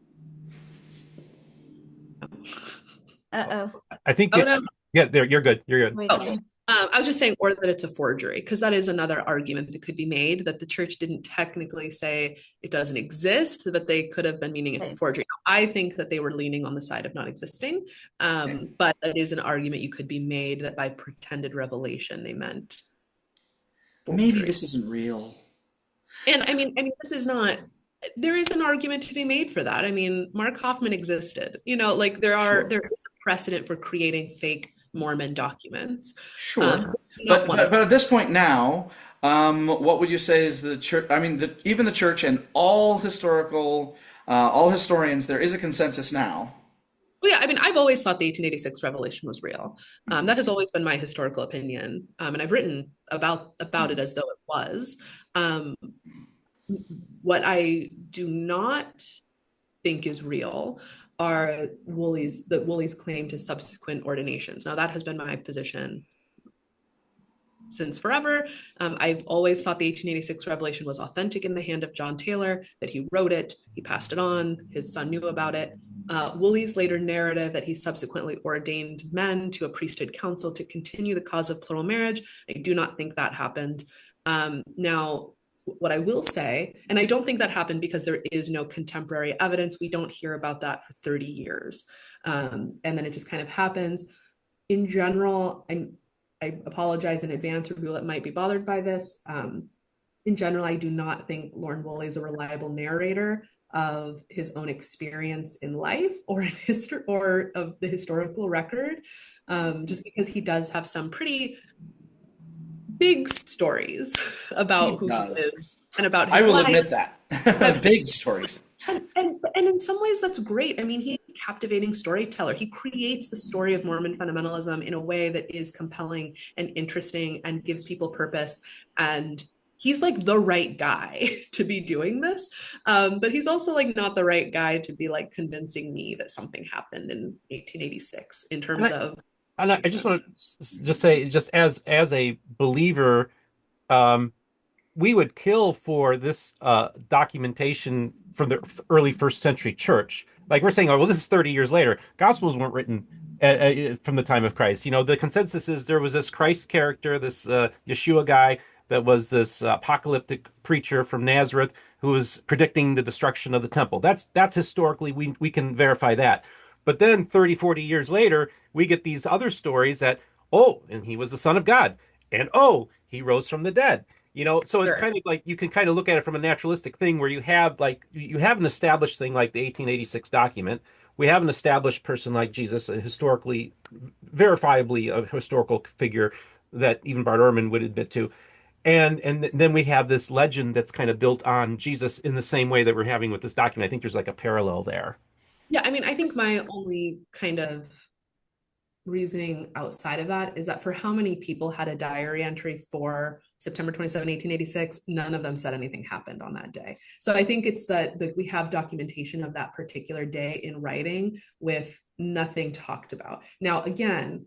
Uh-oh. I think, Oh, no. yeah, there, you're good. You're good. Wait a minute. I was just saying, or that it's a forgery, because that is another argument that could be made, that the church didn't technically say it doesn't exist, but they could have been meaning it's a forgery. I think that they were leaning on the side of not existing, but that is an argument you could be made that by pretended revelation they meant forgery. Maybe this isn't real. And I mean, this is not. There is an argument to be made for that. I mean, Mark Hoffman existed. Like there is a precedent for creating fake Mormon documents. Sure. But at this point now, what would you say is the church? I mean, even the church and all historians, there is a consensus now. Well, yeah, I mean, I've always thought the 1886 revelation was real. That has always been my historical opinion, and I've written about it as though it was. What I do not think is real are Woolley's claim to subsequent ordinations. Now, that has been my position since forever. I've always thought the 1886 revelation was authentic in the hand of John Taylor, that he wrote it, he passed it on, his son knew about it. Woolley's later narrative that he subsequently ordained men to a priesthood council to continue the cause of plural marriage, I do not think that happened. Now, what I will say, and I don't think that happened because there is no contemporary evidence. We don't hear about that for 30 years. And then it just kind of happens. In general, I apologize in advance for people that might be bothered by this. In general, I do not think Lauren Woolley is a reliable narrator of his own experience in life or in history or of the historical record, just because he does have some pretty big stories about He who he does. is and about I his will life. admit that. Big stories. And in some ways that's great. I mean, he's a captivating storyteller. He creates the story of Mormon fundamentalism in a way that is compelling and interesting and gives people purpose. And he's like the right guy to be doing this. But he's also like not the right guy to be like convincing me that something happened in 1886 in terms of. And I just want to just say, just as a believer, um, we would kill for this documentation from the early first century church. Like we're saying, oh, well, this is 30 years later. Gospels weren't written from the time of Christ. The consensus is there was this Christ character, this Yeshua guy that was this apocalyptic preacher from Nazareth who was predicting the destruction of the temple. That's historically, we can verify that. But then 30, 40 years later, we get these other stories that, oh, and he was the son of God. And oh, he rose from the dead. So it's Sure. kind of like you can kind of look at it from a naturalistic thing where you have an established thing like the 1886 document. We have an established person like Jesus, a historically, verifiably a historical figure that even Bart Ehrman would admit to. And then we have this legend that's kind of built on Jesus in the same way that we're having with this document. I think there's like a parallel there. Yeah, I mean, I think my only kind of reasoning outside of that is that for how many people had a diary entry for September 27, 1886, none of them said anything happened on that day. So I think it's that we have documentation of that particular day in writing with nothing talked about. Now, again,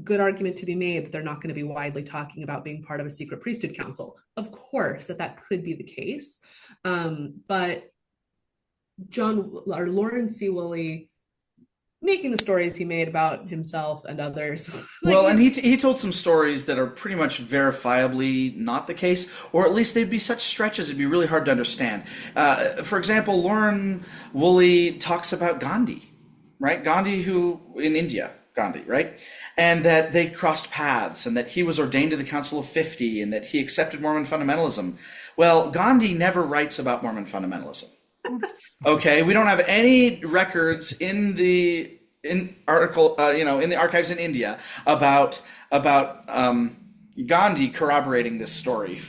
good argument to be made that they're not going to be widely talking about being part of a secret priesthood council. Of course, that could be the case. But Lauren C. Woolley making the stories he made about himself and others. Well, and he told some stories that are pretty much verifiably not the case, or at least they'd be such stretches it'd be really hard to understand. For example, Lauren Woolley talks about Gandhi, right? Gandhi, who in India, Gandhi, right? And that they crossed paths, and that he was ordained to the Council of 50, and that he accepted Mormon fundamentalism. Well, Gandhi never writes about Mormon fundamentalism. Okay, we don't have any records in the in the archives in India about Gandhi corroborating this story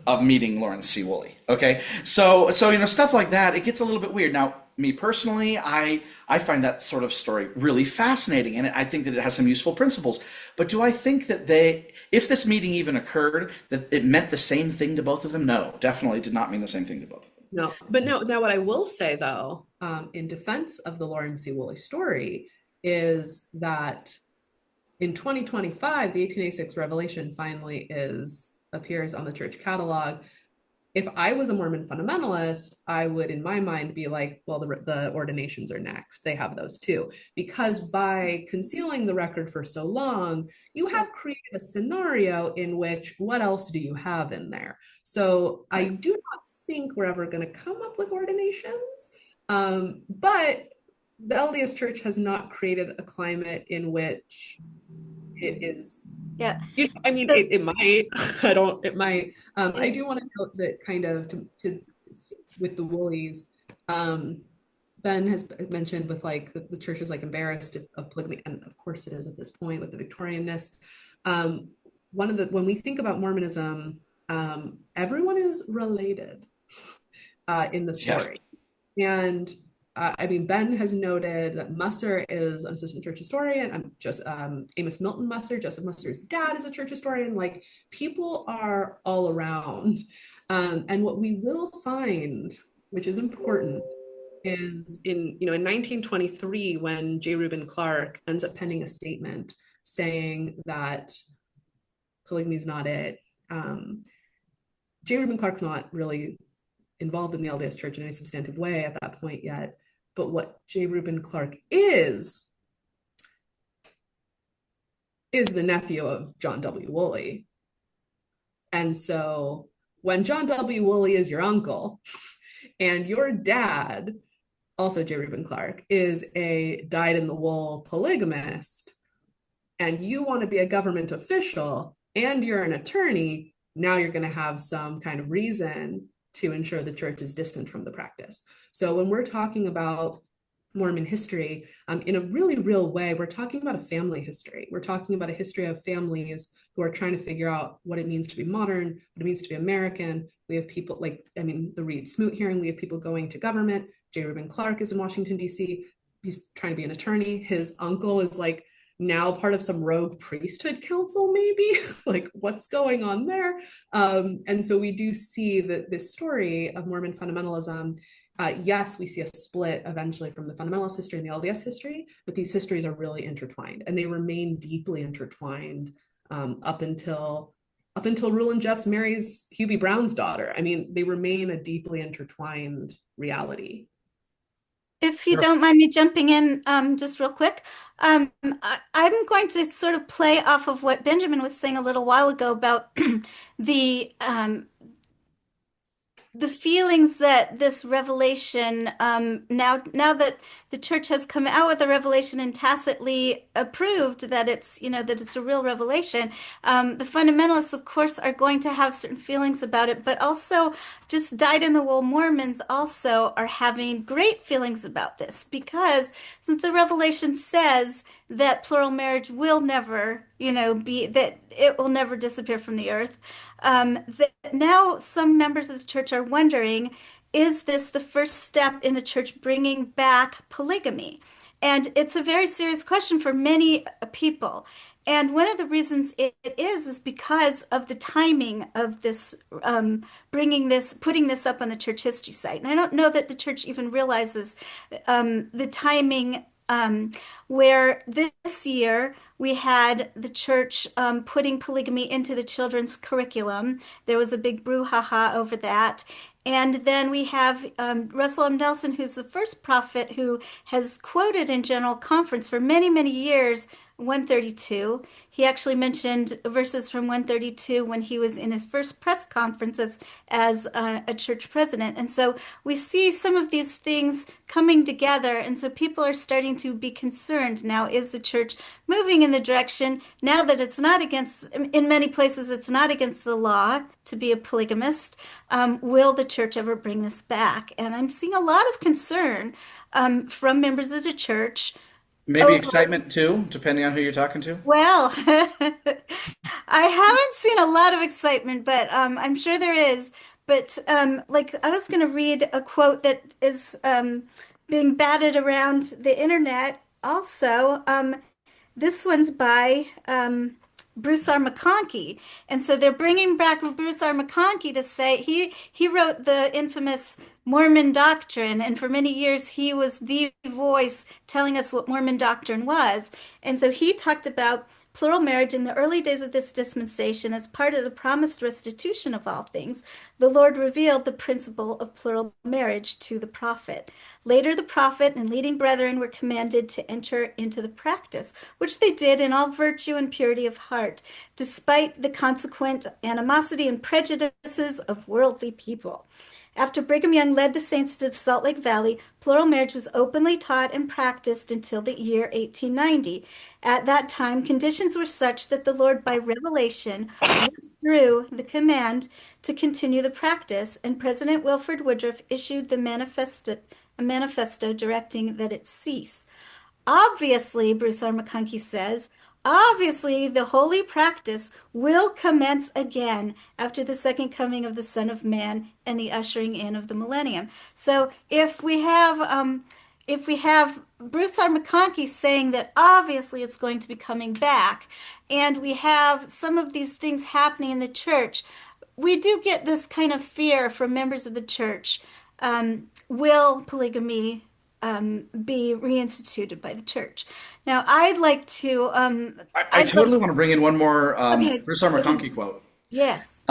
of meeting Lawrence C. Woolley. Okay, so stuff like that, it gets a little bit weird. Now, me personally, I find that sort of story really fascinating, and I think that it has some useful principles. But do I think that if this meeting even occurred, that it meant the same thing to both of them? No, definitely did not mean the same thing to both of them. No, but no, now what I will say though, in defense of the Lauren C. Woolley story, is that in 2025, the 1886 revelation finally appears on the church catalog. If I was a Mormon fundamentalist, I would, in my mind, be like, well, the ordinations are next. They have those too. Because by concealing the record for so long, you have created a scenario in which what else do you have in there? So I do not think we're ever going to come up with ordinations. But the LDS Church has not created a climate in which it is. Yeah. I mean, it might. It might. I do want to note that kind of to with the Woolies, Ben has mentioned with like the church is like embarrassed of polygamy, and of course it is at this point with the Victorianness. When we think about Mormonism, everyone is related in the story. Yeah. And I mean, Ben has noted that Musser is an assistant church historian. I'm just Amos Milton Musser, Joseph Musser's dad, is a church historian. Like, people are all around. And what we will find, which is important, is in 1923, when J. Reuben Clark ends up penning a statement saying that polygamy is not it. J. Reuben Clark's not really involved in the LDS Church in any substantive way at that point yet. But what J. Reuben Clark is the nephew of John W. Woolley. And so when John W. Woolley is your uncle and your dad, also J. Reuben Clark, is a dyed-in-the-wool polygamist, and you want to be a government official and you're an attorney, now you're going to have some kind of reason to ensure the church is distant from the practice. So when we're talking about Mormon history, in a really real way, we're talking about a family history. We're talking about a history of families who are trying to figure out what it means to be modern, what it means to be American. We have people like, the Reed Smoot hearing, we have people going to government. J. Reuben Clark is in Washington, D.C. He's trying to be an attorney. His uncle is like now part of some rogue priesthood council, maybe. Like, what's going on there? And so we do see that this story of Mormon fundamentalism, yes, we see a split eventually from the fundamentalist history and the LDS history, but these histories are really intertwined, and they remain deeply intertwined up until Rulon Jeffs marries Hubie Brown's daughter. I mean, they remain a deeply intertwined reality. If you don't mind me jumping in just real quick, I'm going to sort of play off of what Benjamin was saying a little while ago about the the feelings that this revelation, now that the church has come out with a revelation and tacitly approved that it's, that it's a real revelation, the fundamentalists, of course, are going to have certain feelings about it, but also just dyed-in-the-wool Mormons also are having great feelings about this, because since the revelation says that plural marriage will never, that it will never disappear from the earth, that now some members of the church are wondering, is this the first step in the church bringing back polygamy? And it's a very serious question for many people. And one of the reasons it is because of the timing of this, putting this up on the church history site. And I don't know that the church even realizes the timing, where this year we had the church putting polygamy into the children's curriculum. There was a big brouhaha over that. And then we have Russell M. Nelson, who's the first prophet who has quoted in General Conference for many, many years 132. He actually mentioned verses from 132 when he was in his first press conference as a church president. And so we see some of these things coming together. And so people are starting to be concerned. Now, is the church moving in the direction, now that it's not against, in many places, it's not against the law to be a polygamist? Will the church ever bring this back? And I'm seeing a lot of concern from members of the church. Maybe excitement too, depending on who you're talking to. Well, I haven't seen a lot of excitement, but I'm sure there is. But like, I was going to read a quote that is being batted around the internet also. This one's by Bruce R. McConkie. And so they're bringing back Bruce R. McConkie to say he wrote the infamous Mormon doctrine, and for many years he was the voice telling us what Mormon doctrine was. And so he talked about plural marriage in the early days of this dispensation as part of the promised restitution of all things. The Lord revealed the principle of plural marriage to the prophet. Later, the prophet and leading brethren were commanded to enter into the practice, which they did in all virtue and purity of heart, despite the consequent animosity and prejudices of worldly people. After Brigham Young led the saints to the Salt Lake Valley, plural marriage was openly taught and practiced until the year 1890. At that time, conditions were such that the Lord, by revelation, withdrew the command to continue the practice, and President Wilford Woodruff issued the manifesto directing that it cease. Obviously, Bruce R. McConkie says, obviously, the holy practice will commence again after the second coming of the Son of Man and the ushering in of the millennium. So if we have Bruce R. McConkie saying that obviously it's going to be coming back, and we have some of these things happening in the church, we do get this kind of fear from members of the church. Will polygamy be reinstituted by the church? Now, I'd like to. I totally want to bring in one more Okay. Bruce R. McConkie quote. Yes.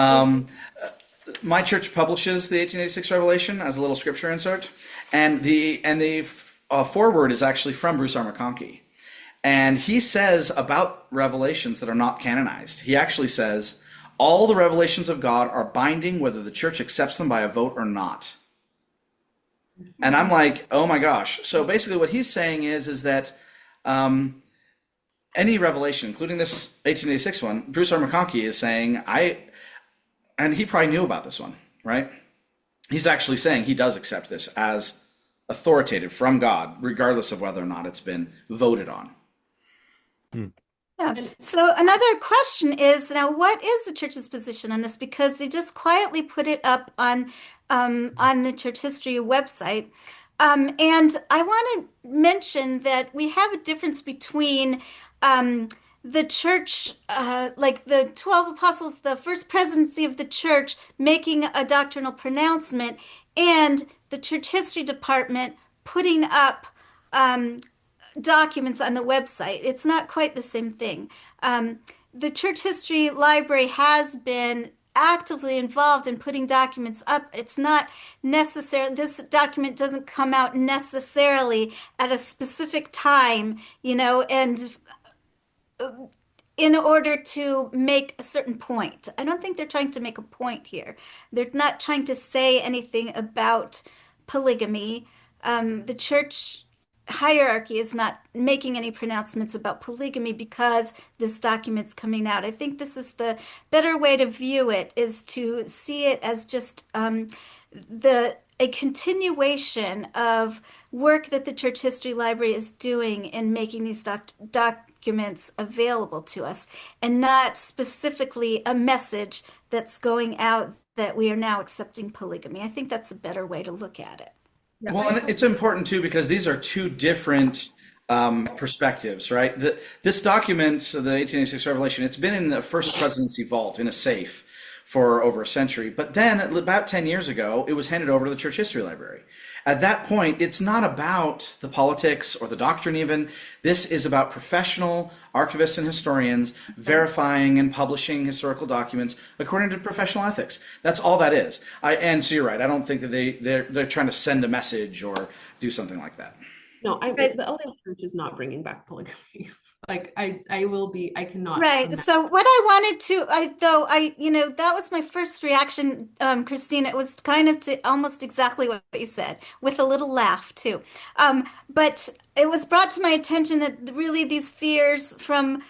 My church publishes the 1886 Revelation as a little scripture insert, and the foreword is actually from Bruce R. McConkie, and he says about revelations that are not canonized. He actually says, All the revelations of God are binding whether the church accepts them by a vote or not. And I'm like, oh my gosh. So basically what he's saying is that um, any revelation, including this 1886 one, Bruce R. McConkie is saying, and he probably knew about this one, right? He's actually saying he does accept this as authoritative from God, regardless of whether or not it's been voted on. Hmm. Yeah. So another question is now, what is the church's position on this? Because they just quietly put it up on the church history website. And I want to mention that we have a difference between the church, like the 12 apostles, the first presidency of the church, making a doctrinal pronouncement, and the church history department putting up documents on the website. It's not quite the same thing. The church history library has been actively involved in putting documents up. It's not necessary. This document doesn't come out necessarily at a specific time, and in order to make a certain point. I don't think they're trying to make a point here. They're not trying to say anything about polygamy. The church hierarchy is not making any pronouncements about polygamy because this document's coming out. I think this is the better way to view it, is to see it as just a continuation of work that the Church History Library is doing in making these documents available to us, and not specifically a message that's going out that we are now accepting polygamy. I think that's a better way to look at it. Yeah, Well, and it's important too because these are two different perspectives, right? This document, so the 1886 Revelation, it's been in the First Presidency vault in a safe for over a century. But then, about 10 years ago, it was handed over to the Church History Library. At that point, it's not about the politics or the doctrine even. This is about professional archivists and historians verifying and publishing historical documents according to professional ethics. That's all that is. And so you're right. I don't think that they're trying to send a message or do something like that. No, Right. the LDS Church is not bringing back polygamy. Like I cannot Right. imagine. So what I wanted to, that was my first reaction, Christina. It was kind of to almost exactly what you said, with a little laugh too. But it was brought to my attention that really these fears from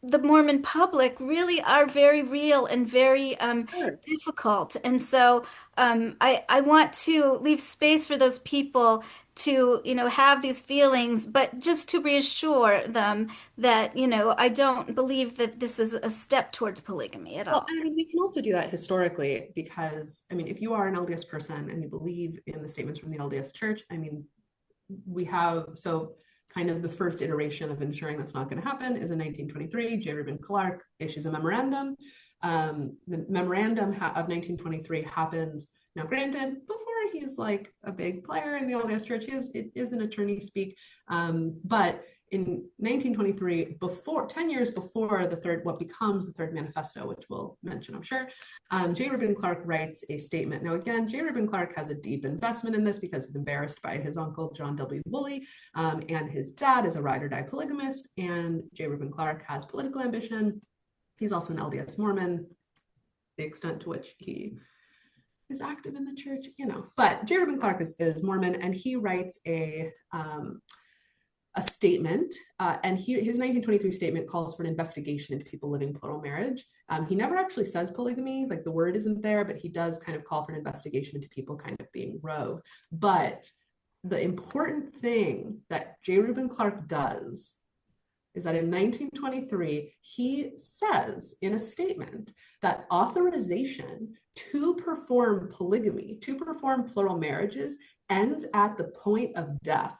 the Mormon public really are very real and very Sure. difficult. And so I want to leave space for those people to, have these feelings, but just to reassure them that, I don't believe that this is a step towards polygamy at Well, all. and I mean, we can also do that historically because, I mean, if you are an LDS person and you believe in the statements from the LDS Church, I mean, we have, so kind of the first iteration of ensuring that's not going to happen is in 1923. J. Reuben Clark issues a memorandum. The memorandum of 1923 happens. Now, granted, before he's like a big player in the LDS Church, it is an attorney speak. But in 1923, 10 years before what becomes the third manifesto, which we'll mention, I'm sure, J. Reuben Clark writes a statement. Now, again, J. Reuben Clark has a deep investment in this because he's embarrassed by his uncle, John W. Woolley, and his dad is a ride-or-die polygamist, and J. Reuben Clark has political ambition. He's also an LDS Mormon, the extent to which he is active in the church, But J. Reuben Clark is Mormon, and he writes a statement, and his 1923 statement calls for an investigation into people living plural marriage. He never actually says polygamy, like the word isn't there, but he does kind of call for an investigation into people kind of being rogue. But the important thing that J. Reuben Clark does is that in 1923, he says in a statement that authorization to perform polygamy, to perform plural marriages, ends at the point of death.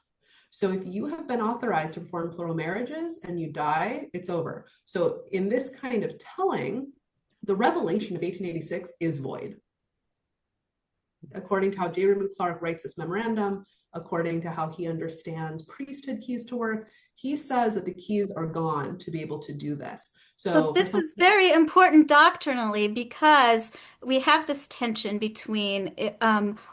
So if you have been authorized to perform plural marriages and you die, it's over. So in this kind of telling, the revelation of 1886 is void. According to how J. Reuben Clark writes this memorandum, according to how he understands priesthood keys to work, he says that the keys are gone to be able to do this. So this is very important doctrinally because we have this tension between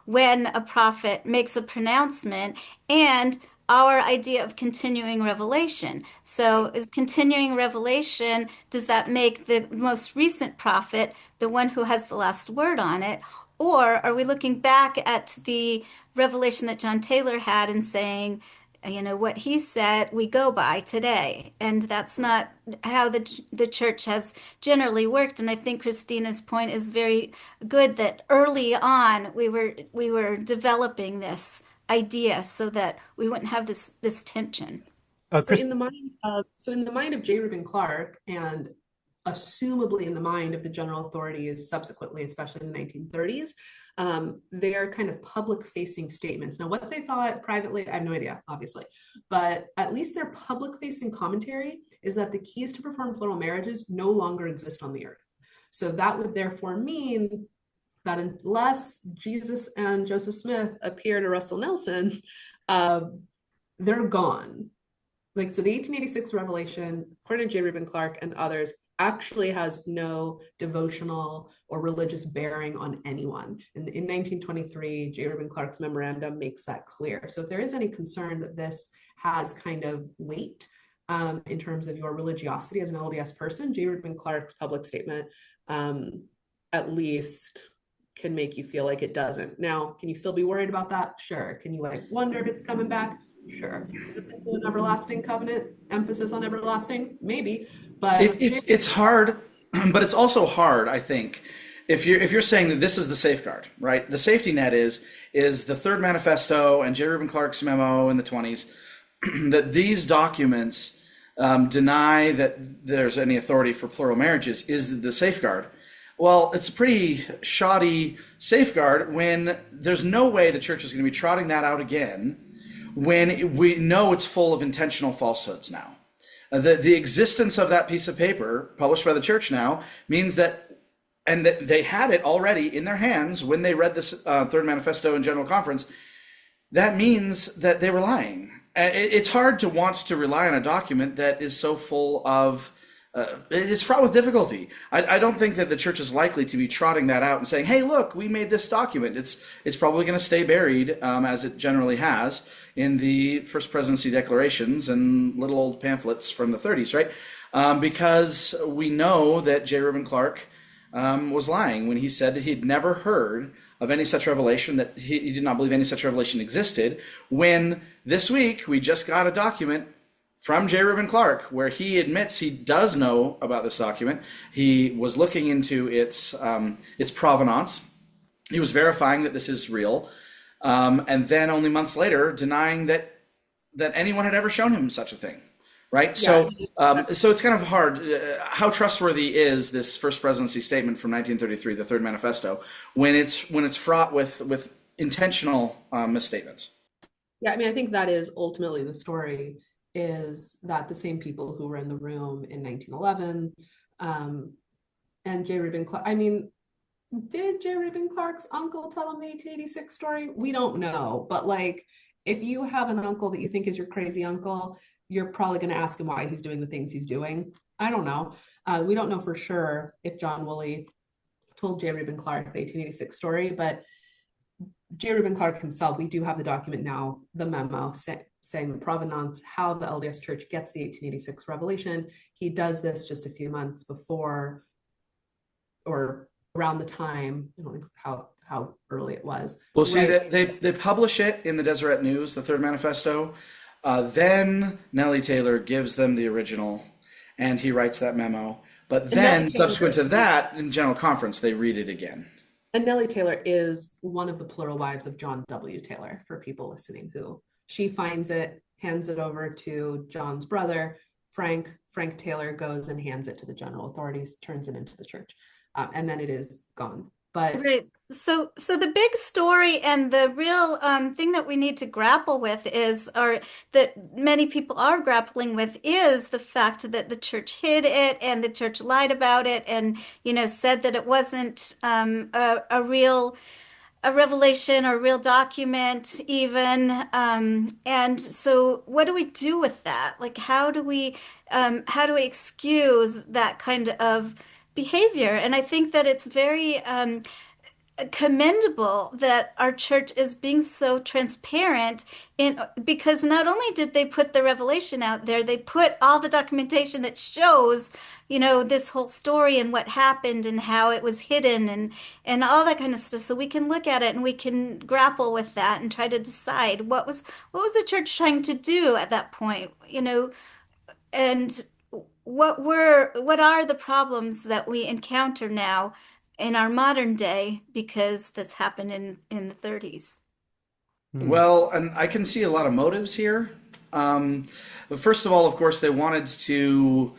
when a prophet makes a pronouncement and our idea of continuing revelation. So, is continuing revelation, does that make the most recent prophet the one who has the last word on it? Or are we looking back at the revelation that John Taylor had and saying, what he said, we go by today. And that's not how the church has generally worked. And I think Christina's point is very good that early on we were developing this idea so that we wouldn't have this tension. Chris, So in the mind of J. Reuben Clark, and assumably in the mind of the general authorities subsequently, especially in the 1930s, they are kind of public facing statements. Now, what they thought privately, I have no idea, obviously, but at least their public facing commentary is that the keys to perform plural marriages no longer exist on the earth. So that would therefore mean that unless Jesus and Joseph Smith appear to Russell Nelson, they're gone. Like, so the 1886 revelation, according to J. Reuben Clark and others, actually has no devotional or religious bearing on anyone. In 1923, J. Reuben Clark's memorandum makes that clear. So if there is any concern that this has kind of weight in terms of your religiosity as an LDS person, J. Reuben Clark's public statement at least can make you feel like it doesn't. Now, can you still be worried about that? Sure. Can you wonder if it's coming back? Sure. Is it an everlasting covenant? Emphasis on everlasting? Maybe. But it's hard, but it's also hard, I think, if you're saying that this is the safeguard, right? The safety net is the Third Manifesto and J. Reuben Clark's memo in the 20s, that these documents deny that there's any authority for plural marriages is the safeguard. Well, it's a pretty shoddy safeguard when there's no way the church is going to be trotting that out again when we know it's full of intentional falsehoods now. The existence of that piece of paper published by the church now means that, and that they had it already in their hands when they read this Third Manifesto in General Conference, that means that they were lying. It's hard to want to rely on a document that is so full of it's fraught with difficulty. I don't think that the church is likely to be trotting that out and saying, hey, look, we made this document. It's probably going to stay buried, as it generally has, in the First Presidency declarations and little old pamphlets from the 30s, right? Because we know that J. Reuben Clark was lying when he said that he'd never heard of any such revelation, that he did not believe any such revelation existed, when this week we just got a document from J. Reuben Clark, where he admits he does know about this document. He was looking into its provenance. He was verifying that this is real, and then only months later denying that anyone had ever shown him such a thing, right? Yeah. So it's kind of hard. How trustworthy is this First Presidency statement from 1933, the Third Manifesto, when it's fraught with intentional misstatements? Yeah, I mean, I think that is ultimately the story. Is that the same people who were in the room in 1911 and J. Reuben Clark, I mean, did J. Reuben Clark's uncle tell him the 1886 story? We don't know, but if you have an uncle that you think is your crazy uncle, you're probably going to ask him why he's doing the things he's doing. I don't know. We don't know for sure if John Woolley told J. Reuben Clark the 1886 story, but J. Reuben Clark himself, we do have the document now, the memo saying the provenance, how the LDS Church gets the 1886 revelation. He does this just a few months before or around the time, I don't think how early it was. Well, see, they publish it in the Deseret News, the Third Manifesto. Then Nellie Taylor gives them the original, and he writes that memo. But then, subsequent to that, in General Conference, they read it again. And Nellie Taylor is one of the plural wives of John W. Taylor, for people listening who she finds it, hands it over to John's brother, Frank. Frank Taylor goes and hands it to the general authorities, turns it into the church, and then it is gone. But right. So the big story and the real thing that we need to grapple with or that many people are grappling with is the fact that the church hid it and the church lied about it and said that it wasn't a real revelation or real document even. And so what do we do with that? How do we excuse that kind of behavior? And I think that it's very commendable that our church is being so transparent because not only did they put the revelation out there, they put all the documentation that shows, this whole story and what happened and how it was hidden and all that kind of stuff. So we can look at it and we can grapple with that and try to decide what was the church trying to do at that point, and what are the problems that we encounter now in our modern day because that's happened in the 30s. Hmm. Well, and I can see a lot of motives here. But first of all, of course, they wanted to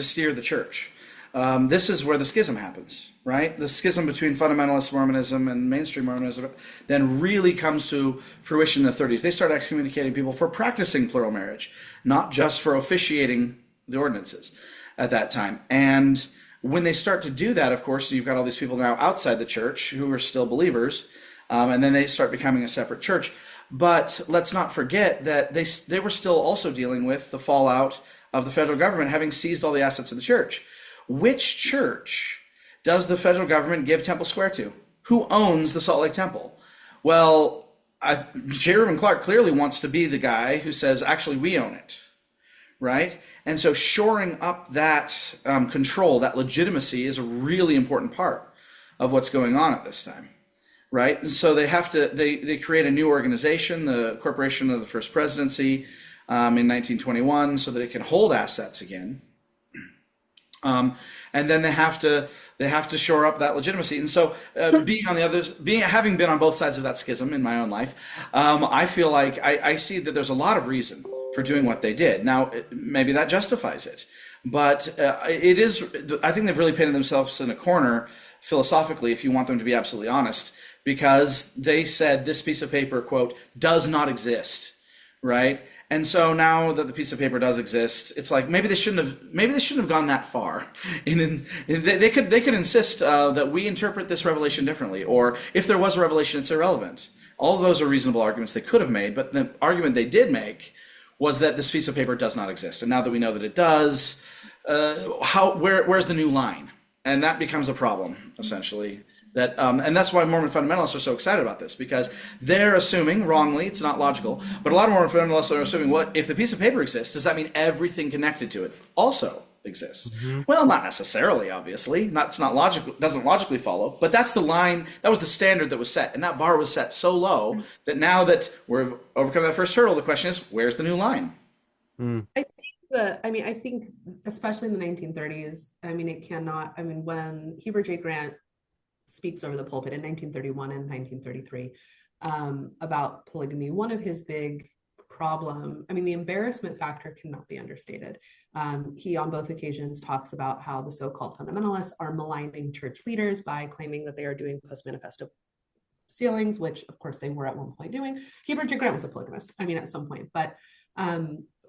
steer the church. This is where the schism happens, right? The schism between fundamentalist Mormonism and mainstream Mormonism then really comes to fruition in the 30s. They start excommunicating people for practicing plural marriage, not just for officiating the ordinances at that time. And when they start to do that, of course, you've got all these people now outside the church who are still believers, and then they start becoming a separate church. But let's not forget that they were still also dealing with the fallout of the federal government having seized all the assets of the church. Which church does the federal government give Temple Square to? Who owns the Salt Lake Temple? Well, J. Reuben Clark clearly wants to be the guy who says, actually, we own it, right? And so shoring up that control, that legitimacy, is a really important part of what's going on at this time, right? And so they create a new organization, the Corporation of the First Presidency, in 1921, so that it can hold assets again. And then they have to shore up that legitimacy. And so, having been on both sides of that schism in my own life, I feel like I see that there's a lot of reason for doing what they did. Now, maybe that justifies it, but it is. I think they've really painted themselves in a corner philosophically, if you want them to be absolutely honest, because they said this piece of paper, quote, does not exist, right? And so now that the piece of paper does exist, it's like maybe they shouldn't have gone that far. They could insist that we interpret this revelation differently, or if there was a revelation, it's irrelevant. All of those are reasonable arguments they could have made, but the argument they did make was that this piece of paper does not exist. And now that we know that it does, where's the new line? And that becomes a problem, essentially. And that's why Mormon fundamentalists are so excited about this, because they're assuming, wrongly, it's not logical, but a lot of Mormon fundamentalists are assuming, what if the piece of paper exists, does that mean everything connected to it also exists? Mm-hmm. Well, not necessarily, obviously. It's not logical, doesn't logically follow, but that's the line, that was the standard that was set, and that bar was set so low that now that we've overcome that first hurdle, the question is, where's the new line? Mm. I think especially in the 1930s, when Heber J. Grant speaks over the pulpit in 1931 and 1933 about polygamy, one of his big the embarrassment factor cannot be understated. He on both occasions talks about how the so-called fundamentalists are maligning church leaders by claiming that they are doing post-manifesto sealings, which of course they were at one point doing. Heber J. Grant was a polygamist, at some point, but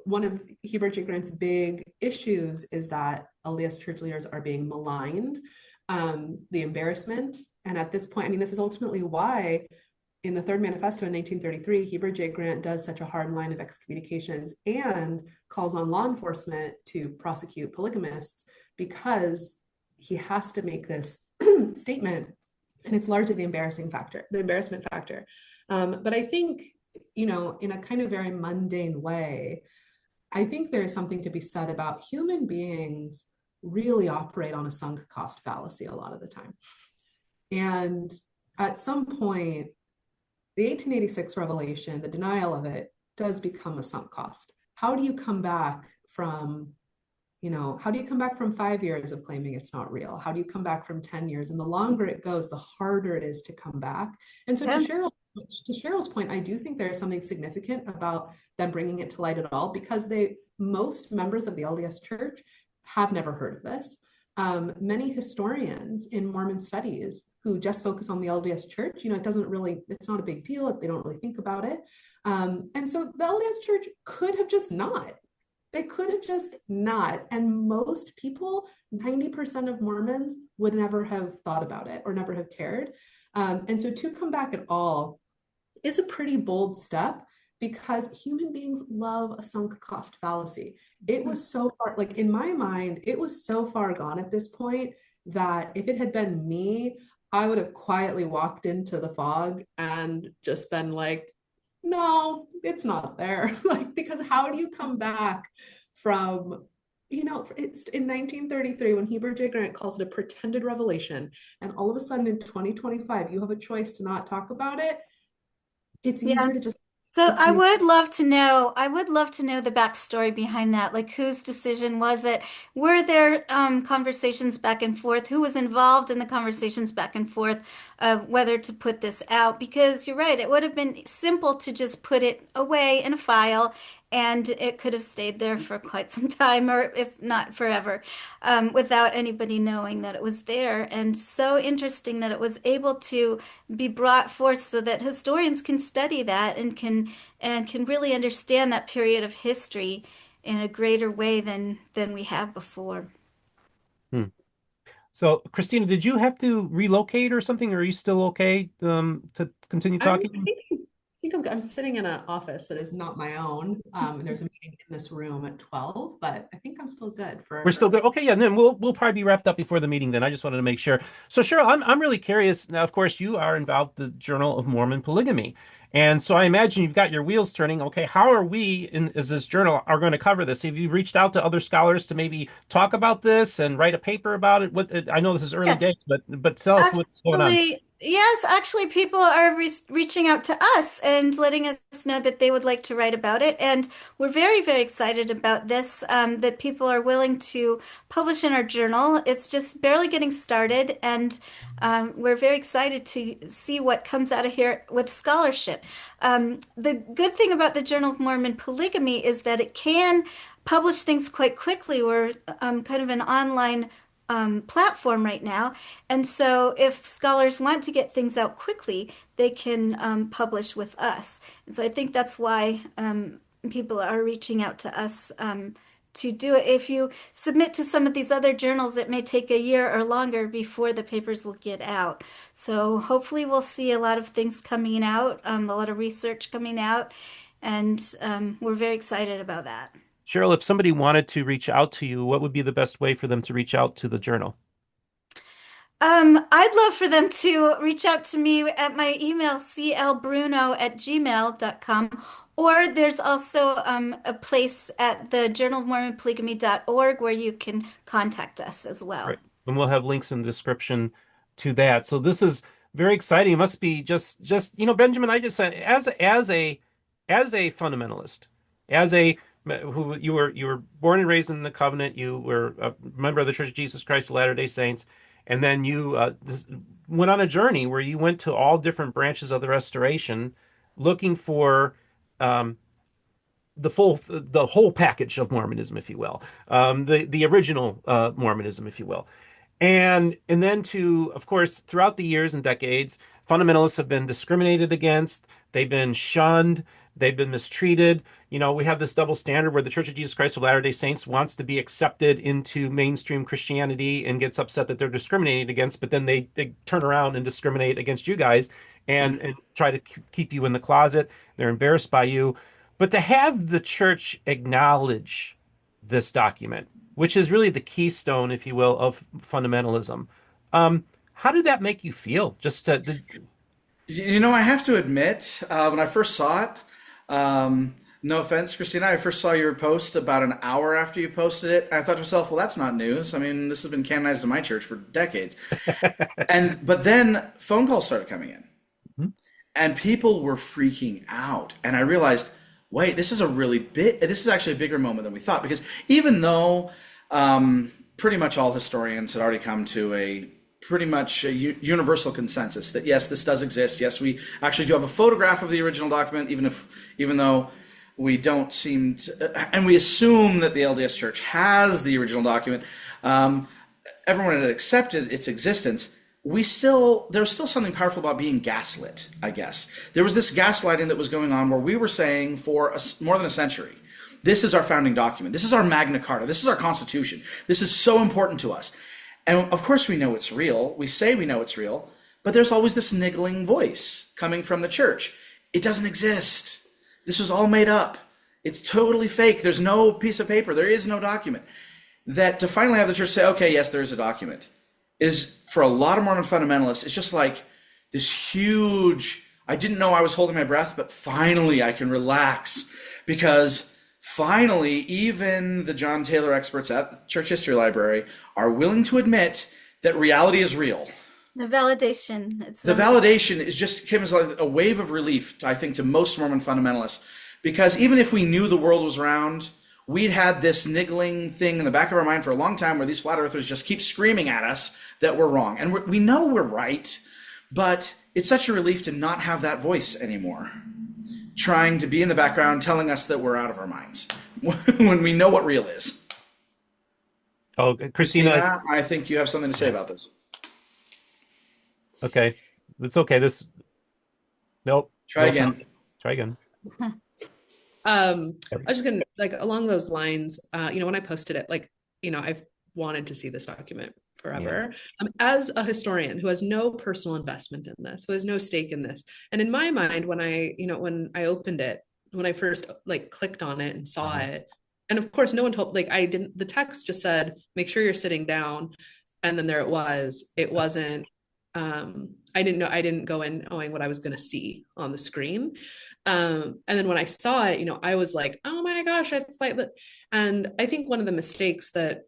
one of Heber J. Grant's big issues is that LDS church leaders are being maligned, the embarrassment. And at this point, this is ultimately why in the Third Manifesto in 1933, Heber J. Grant does such a hard line of excommunications and calls on law enforcement to prosecute polygamists, because he has to make this statement, and it's largely the embarrassment factor. But I think, in a kind of very mundane way, I think there is something to be said about human beings really operate on a sunk cost fallacy a lot of the time. And at some point, the 1886 revelation, the denial of it, does become a sunk cost. How do you come back from 5 years of claiming it's not real? How do you come back from 10 years? And the longer it goes, the harder it is to come back. And so to Cheryl's point, I do think there is something significant about them bringing it to light at all, because most members of the LDS Church have never heard of this. Many historians in Mormon Studies who just focus on the LDS Church, it's not a big deal. They don't really think about it. And so the LDS Church could have just not. They could have just not. And most people, 90% of Mormons, would never have thought about it or never have cared. And so to come back at all is a pretty bold step, because human beings love a sunk cost fallacy. It was so far, in my mind, it was so far gone at this point that if it had been me, I would have quietly walked into the fog and just been like, no, it's not there. Like, because how do you come back from, it's in 1933 when Heber J. Grant calls it a pretended revelation, and all of a sudden in 2025, you have a choice to not talk about it. It's Yeah. easier to just, So it's easier. I would love to know the backstory behind that. Like whose decision was it? Were there conversations back and forth? Who was involved in the conversations back and forth of whether to put this out? Because you're right, it would have been simple to just put it away in a file and it could have stayed there for quite some time, or if not forever, without anybody knowing that it was there. And so interesting that it was able to be brought forth so that historians can study that and can really understand that period of history in a greater way than we have before. Hmm. So, Christina, did you have to relocate or something, or are you still okay to continue I talking? think I'm sitting in an office that is not my own. And there's a meeting in this room at 12, but I think I'm still good We're for. still good. Okay, yeah, and then we'll probably be wrapped up before the meeting then. I just wanted to make sure. So Cheryl, I'm really curious. Now, of course, you are involved with the Journal of Mormon Polygamy. And so I imagine you've got your wheels turning. Okay, how are we in as this journal are going to cover this? Have you reached out to other scholars to maybe talk about this and write a paper about it? What I know this is early Yes. days, but tell us what's going on. Actually, yes, actually, people are reaching out to us and letting us know that they would like to write about it. And we're very, very excited about this, that people are willing to publish in our journal. It's just barely getting started, and we're very excited to see what comes out of here with scholarship. The good thing about the Journal of Mormon Polygamy is that it can publish things quite quickly. We're kind of an online platform right now. And so if scholars want to get things out quickly, they can publish with us. And so I think that's why people are reaching out to us to do it. If you submit to some of these other journals, it may take a year or longer before the papers will get out. So hopefully we'll see a lot of things coming out, a lot of research coming out, and we're very excited about that. Cheryl, if somebody wanted to reach out to you, what would be the best way for them to reach out to the journal? I'd love for them to reach out to me at my email, clbruno@gmail.com. Or there's also a place at the Journal of Mormon Polygamy.org where you can contact us as Right. well. And we'll have links in the description to that. So this is very exciting. It must be just Benjamin, I just said as a fundamentalist, as a who you were born and raised in the covenant, you were a member of the Church of Jesus Christ of Latter-day Saints, and then you went on a journey where you went to all different branches of the restoration looking for um, the whole package of Mormonism, if you will, the original Mormonism, if you will. And then to, of course, throughout the years and decades, fundamentalists have been discriminated against, they've been shunned, they've been mistreated. We have this double standard where the Church of Jesus Christ of Latter-day Saints wants to be accepted into mainstream Christianity and gets upset that they're discriminated against, but then they turn around and discriminate against you guys and try to keep you in the closet. They're embarrassed by you. But to have the church acknowledge this document, which is really the keystone, if you will, of fundamentalism. How did that make you feel? I have to admit, when I first saw it, no offense, Christina, I first saw your post about an hour after you posted it. I thought to myself, well, that's not news. I mean, this has been canonized in my church for decades. But then phone calls started coming in, and people were freaking out. And I realized, wait, this is actually a bigger moment than we thought, because even though pretty much all historians had already come to a pretty much a universal consensus that yes, this does exist. Yes, we actually do have a photograph of the original document, even though we don't seem to, and we assume that the LDS Church has the original document. Everyone had accepted its existence. There's still something powerful about being gaslit, I guess. There was this gaslighting that was going on where we were saying for more than a century, this is our founding document. This is our Magna Carta. This is our Constitution. This is so important to us. And of course we know it's real. We say we know it's real, but there's always this niggling voice coming from the church. It doesn't exist. This was all made up. It's totally fake. There's no piece of paper. There is no document. That to finally have the church say, okay, yes, there is a document. is for a lot of Mormon fundamentalists, it's just like this huge, I didn't know I was holding my breath, but finally I can relax because finally even the John Taylor experts at the Church History Library are willing to admit that reality is real. The validation. It's The wonderful. validation is just came as like a wave of relief, I think, to most Mormon fundamentalists, because even if we knew the world was round, we'd had this niggling thing in the back of our mind for a long time where these flat earthers just keep screaming at us that we're wrong, and we know we're right, but it's such a relief to not have that voice anymore, trying to be in the background telling us that we're out of our minds when we know what real is. Oh, Christina, Christina, I think you have something to say about this. okay. It's okay. Nope, Try no sound. again. Try again. I was just gonna like along those lines, when I posted it, like, I've wanted to see this document Yeah. forever. As a historian who has no personal investment in this, who has no stake in this, and in my mind, when I opened it, when I first like clicked on it and saw Uh-huh. it, and of course, no one told, like, I didn't. The text just said, "Make sure you're sitting down," and then there it was. It wasn't. I didn't know. I didn't go in knowing what I was going to see on the screen. And then when I saw it, I was like, oh my gosh, it's like that. And I think one of the mistakes that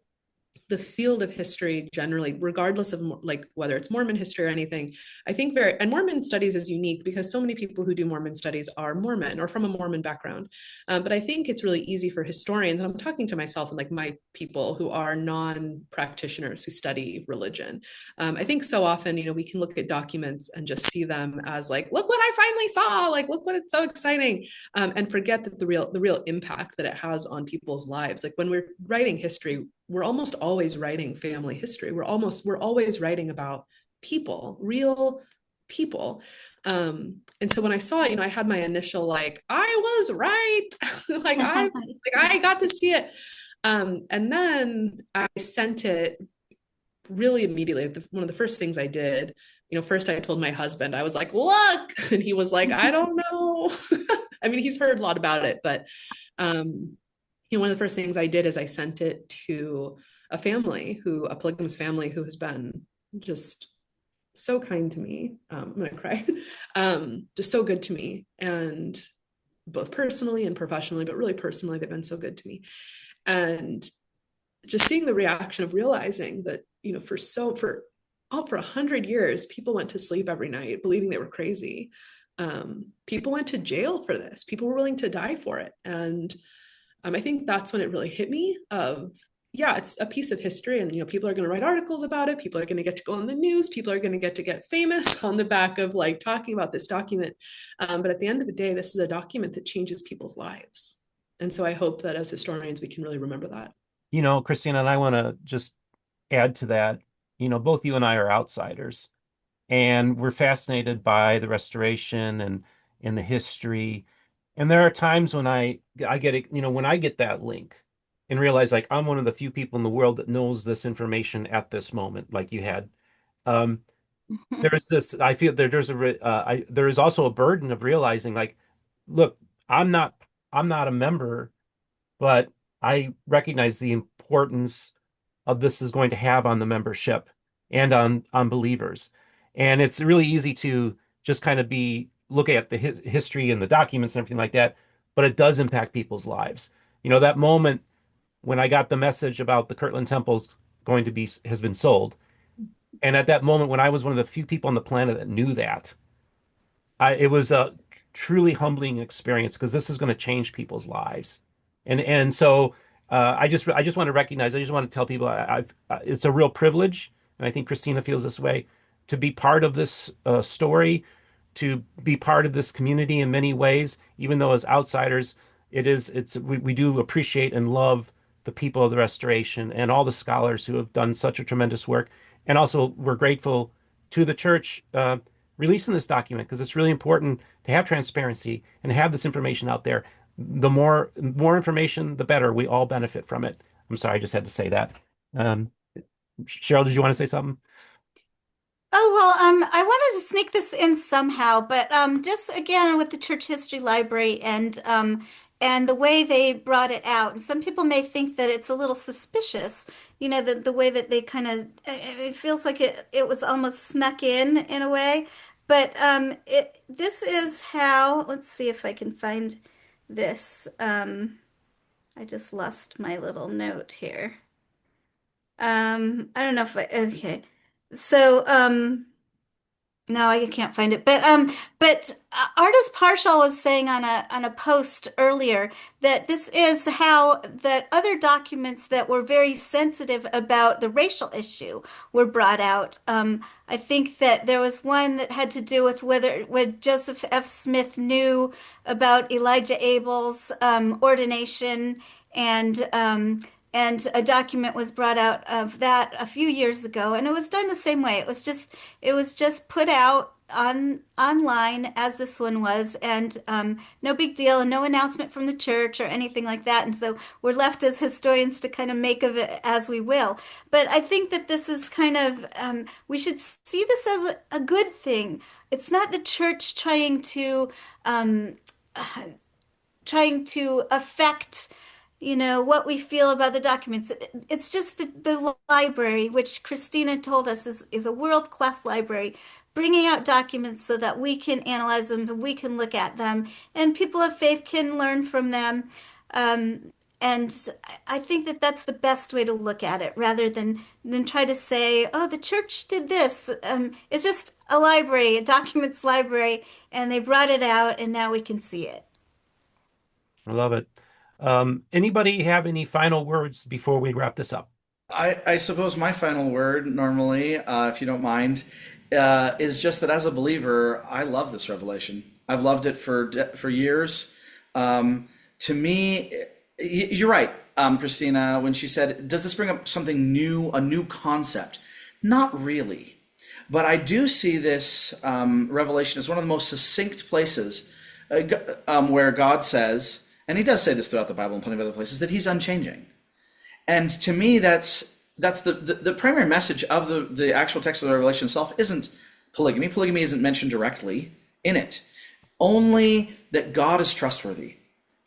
the field of history generally, regardless of like whether it's Mormon history or anything, I think and Mormon studies is unique because so many people who do Mormon studies are Mormon or from a Mormon background. But I think it's really easy for historians, and I'm talking to myself and like my people who are non-practitioners who study religion. I think so often, we can look at documents and just see them as like, look what I finally saw, like, look what it's so exciting, and forget that the real impact that it has on people's lives. Like when we're writing history, we're almost always writing family history. We're always writing about people, real people. And so when I saw it, I had my initial like, I was right. I got to see it. And then I sent it really immediately. One of the first things I did, first I told my husband, I was like, look, and he was like, I don't know. I mean, he's heard a lot about it, but one of the first things I did is I sent it to a polygamous family who has been just so kind to me. I'm gonna cry. Just so good to me, and both personally and professionally, but really personally, they've been so good to me. And just seeing the reaction of realizing that, for 100 years, people went to sleep every night believing they were crazy. People went to jail for this. People were willing to die for it. And I think that's when it really hit me of, yeah, it's a piece of history, and people are going to write articles about it. People are going to get to go on the news. People are going to get famous on the back of like talking about this document. But at the end of the day, this is a document that changes people's lives. And so I hope that as historians, we can really remember that. Christina, and I want to just add to that. Both you and I are outsiders, and we're fascinated by the restoration and the history. And there are times when I get it, when I get that link and realize like I'm one of the few people in the world that knows this information at this moment, like you had. Um, there's this, I feel there is also a burden of realizing like, look, I'm not, I'm not a member, but I recognize the importance of this is going to have on the membership and on believers. And it's really easy to just kind of be look at the history and the documents and everything like that, but it does impact people's lives. That moment when I got the message about the Kirtland temples going to be has been sold, and at that moment when I was one of the few people on the planet that knew that, it was a truly humbling experience because this is going to change people's lives. And so I just want to recognize, I just want to tell people it's a real privilege, and I think Christina feels this way, to be part of this story, to be part of this community in many ways, even though as outsiders, we do appreciate and love the people of the restoration and all the scholars who have done such a tremendous work. And also we're grateful to the church releasing this document because it's really important to have transparency and have this information out there. The more information, the better. We all benefit from it. I'm sorry, I just had to say that. Um, Cheryl, did you want to say something? Oh, well, I wanted to sneak this in somehow, but just again with the Church History Library and the way they brought it out. And some people may think that it's a little suspicious, the way that they kind of it feels like it was almost snuck in a way. But this is how, let's see if I can find this. I just lost my little note here. I don't know if okay. So, no, I can't find it. But Artis Parshall was saying on a post earlier that this is how that other documents that were very sensitive about the racial issue were brought out. I think that there was one that had to do with whether Joseph F. Smith knew about Elijah Abel's ordination and a document was brought out of that a few years ago, and it was done the same way. It was just put out online as this one was, and no big deal, and no announcement from the church or anything like that. And so we're left as historians to kind of make of it as we will. But I think that this is kind of we should see this as a good thing. It's not the church trying to affect what we feel about the documents. It's just the library, which Christina told us is a world-class library, bringing out documents so that we can analyze them, and we can look at them, and people of faith can learn from them. And I think that that's the best way to look at it, rather than try to say, oh, the church did this. It's just a library, a documents library, and they brought it out, and now we can see it. I love it. Anybody have any final words before we wrap this up? I suppose my final word, normally, if you don't mind, is just that as a believer, I love this revelation. I've loved it for years. To me, you're right, Christina, when she said, does this bring up something new, a new concept? Not really. But I do see this revelation as one of the most succinct places where God says, and he does say this throughout the Bible and plenty of other places, that he's unchanging. And to me, that's the primary message of the actual text of the Revelation itself isn't polygamy. Polygamy isn't mentioned directly in it. Only that God is trustworthy,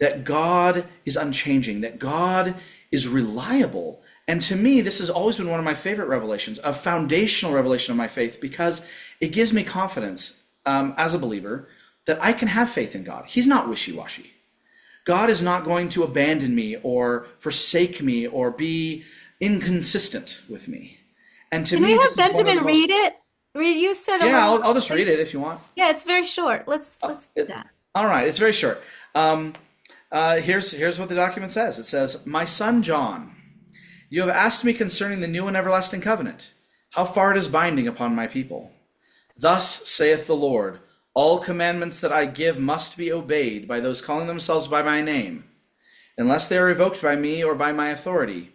that God is unchanging, that God is reliable. And to me, this has always been one of my favorite revelations, a foundational revelation of my faith, because it gives me confidence as a believer that I can have faith in God. He's not wishy-washy. God is not going to abandon me or forsake me or be inconsistent with me. And to Can me, we this have is one of the Benjamin most... read it? You said a Yeah, little. I'll just read it if you want. Yeah, it's very short. Let's do that. All right, it's very short. Here's what the document says. It says, "My son John, you have asked me concerning the new and everlasting covenant, how far it is binding upon my people. Thus saith the Lord, all commandments that I give must be obeyed by those calling themselves by my name, unless they are revoked by me or by my authority.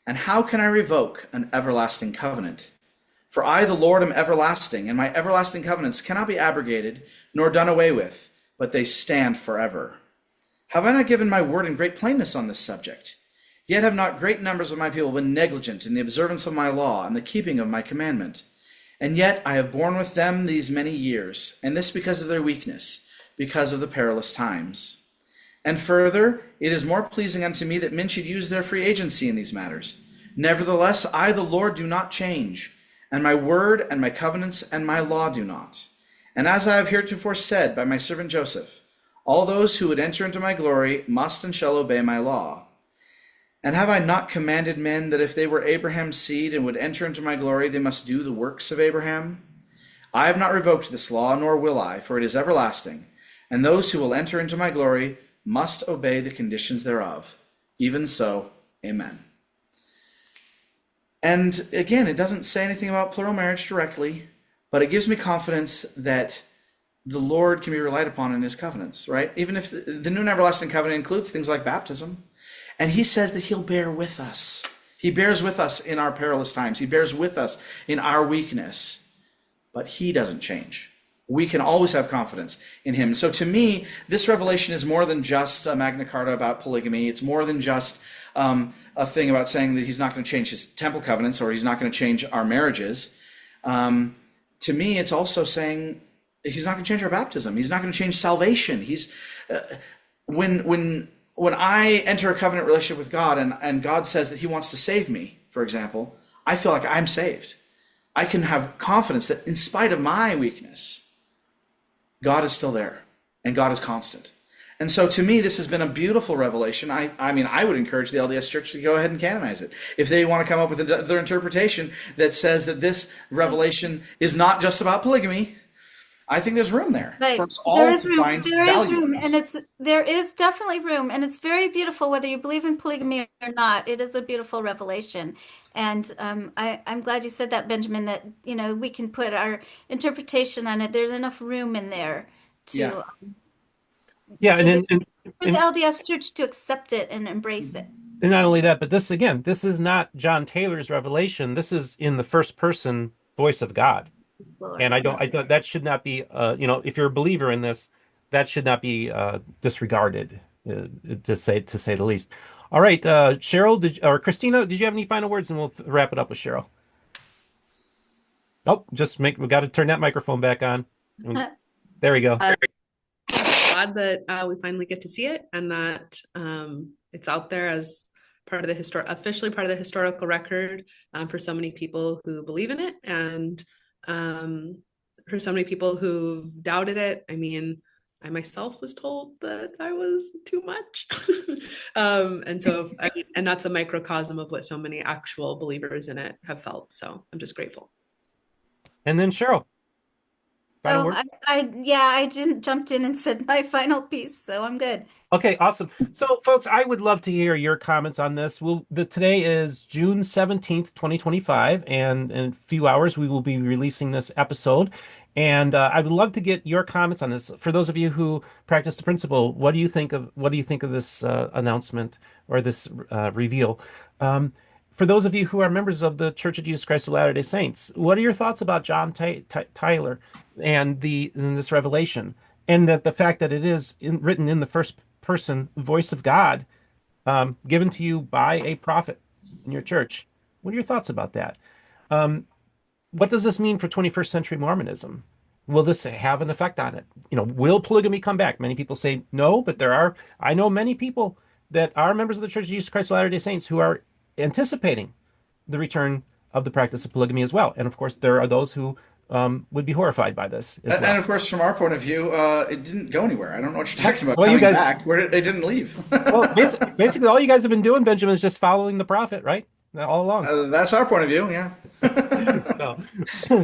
And how can I revoke an everlasting covenant? For I, the Lord, am everlasting, and my everlasting covenants cannot be abrogated nor done away with, but they stand forever. Have I not given my word in great plainness on this subject? Yet have not great numbers of my people been negligent in the observance of my law and the keeping of my commandment. And yet I have borne with them these many years, and this because of their weakness, because of the perilous times. And further, it is more pleasing unto me that men should use their free agency in these matters. Nevertheless, I, the Lord, do not change, and my word and my covenants and my law do not. And as I have heretofore said by my servant Joseph, all those who would enter into my glory must and shall obey my law. And have I not commanded men that if they were Abraham's seed and would enter into my glory, they must do the works of Abraham? I have not revoked this law, nor will I, for it is everlasting. And those who will enter into my glory must obey the conditions thereof. Even so, amen." And again, it doesn't say anything about plural marriage directly, but it gives me confidence that the Lord can be relied upon in his covenants, right? Even if the new and everlasting covenant includes things like baptism. And he says that he'll bear with us. He bears with us in our perilous times. He bears with us in our weakness. But he doesn't change. We can always have confidence in him. So to me, this revelation is more than just a Magna Carta about polygamy. It's more than just a thing about saying that he's not going to change his temple covenants or he's not going to change our marriages. to me, it's also saying he's not going to change our baptism. He's not going to change salvation. When I enter a covenant relationship with God and God says that he wants to save me, for example, I feel like I'm saved. I can have confidence that in spite of my weakness, God is still there and God is constant. And so to me, this has been a beautiful revelation. I mean, I would encourage the LDS Church to go ahead and canonize it. If they want to come up with their interpretation that says that this revelation is not just about polygamy, I think there's room there Right. for us all to find There is value room, in and this. there is definitely room, and it's very beautiful whether you believe in polygamy or not. It is a beautiful revelation, and I'm glad you said that, Benjamin. That we can put our interpretation on it. There's enough room in there Yeah. to Yeah, for the for the and LDS Church to accept it and embrace it. and not only that, but this is not John Taylor's revelation. This is in the first person voice of God. And Lord, I don't, I thought that should not be, if you're a believer in this, that should not be disregarded, to say the least. All right, Cheryl, or Christina, did you have any final words? And we'll wrap it up with Cheryl. Oh, we got to turn that microphone back on. There we go. Glad that we finally get to see it and that it's out there as part of the officially part of the historical record for so many people who believe in it and for so many people who've doubted it. I mean, I myself was told that I was too much. And that's a microcosm of what so many actual believers in it have felt. So I'm just grateful. And then Cheryl, final oh, word. I didn't jumped in and said my final piece, so I'm good. Okay, awesome. So, folks, I would love to hear your comments on this. Today is June 17th, 2025, and in a few hours we will be releasing this episode. And I would love to get your comments on this. For those of you who practice the principle, what do you think of this announcement or this reveal? For those of you who are members of the Church of Jesus Christ of Latter-day Saints, what are your thoughts about John Tyler and this revelation? And that the fact that it is written in the first person voice of God, given to you by a prophet in your church. What are your thoughts about that? What does this mean for 21st century Mormonism? Will this have an effect on it? Will polygamy come back? Many people say no, but I know many people that are members of the Church of Jesus Christ of Latter-day Saints who are anticipating the return of the practice of polygamy as well. And of course, there are those who would be horrified by this as well. And of course, from our point of view, it didn't go anywhere. I don't know what you're talking about. Well, Coming you guys, back, they didn't leave. well, basically, all you guys have been doing, Benjamin, is just following the prophet, right? All along. That's our point of view, yeah. So,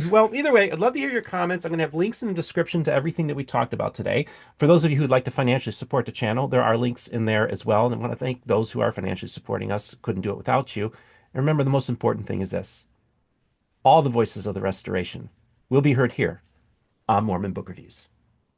well, either way, I'd love to hear your comments. I'm going to have links in the description to everything that we talked about today. For those of you who'd like to financially support the channel, there are links in there as well. And I want to thank those who are financially supporting us. Couldn't do it without you. And remember, the most important thing is this: all the voices of the restoration will be heard here on Mormon Book Reviews.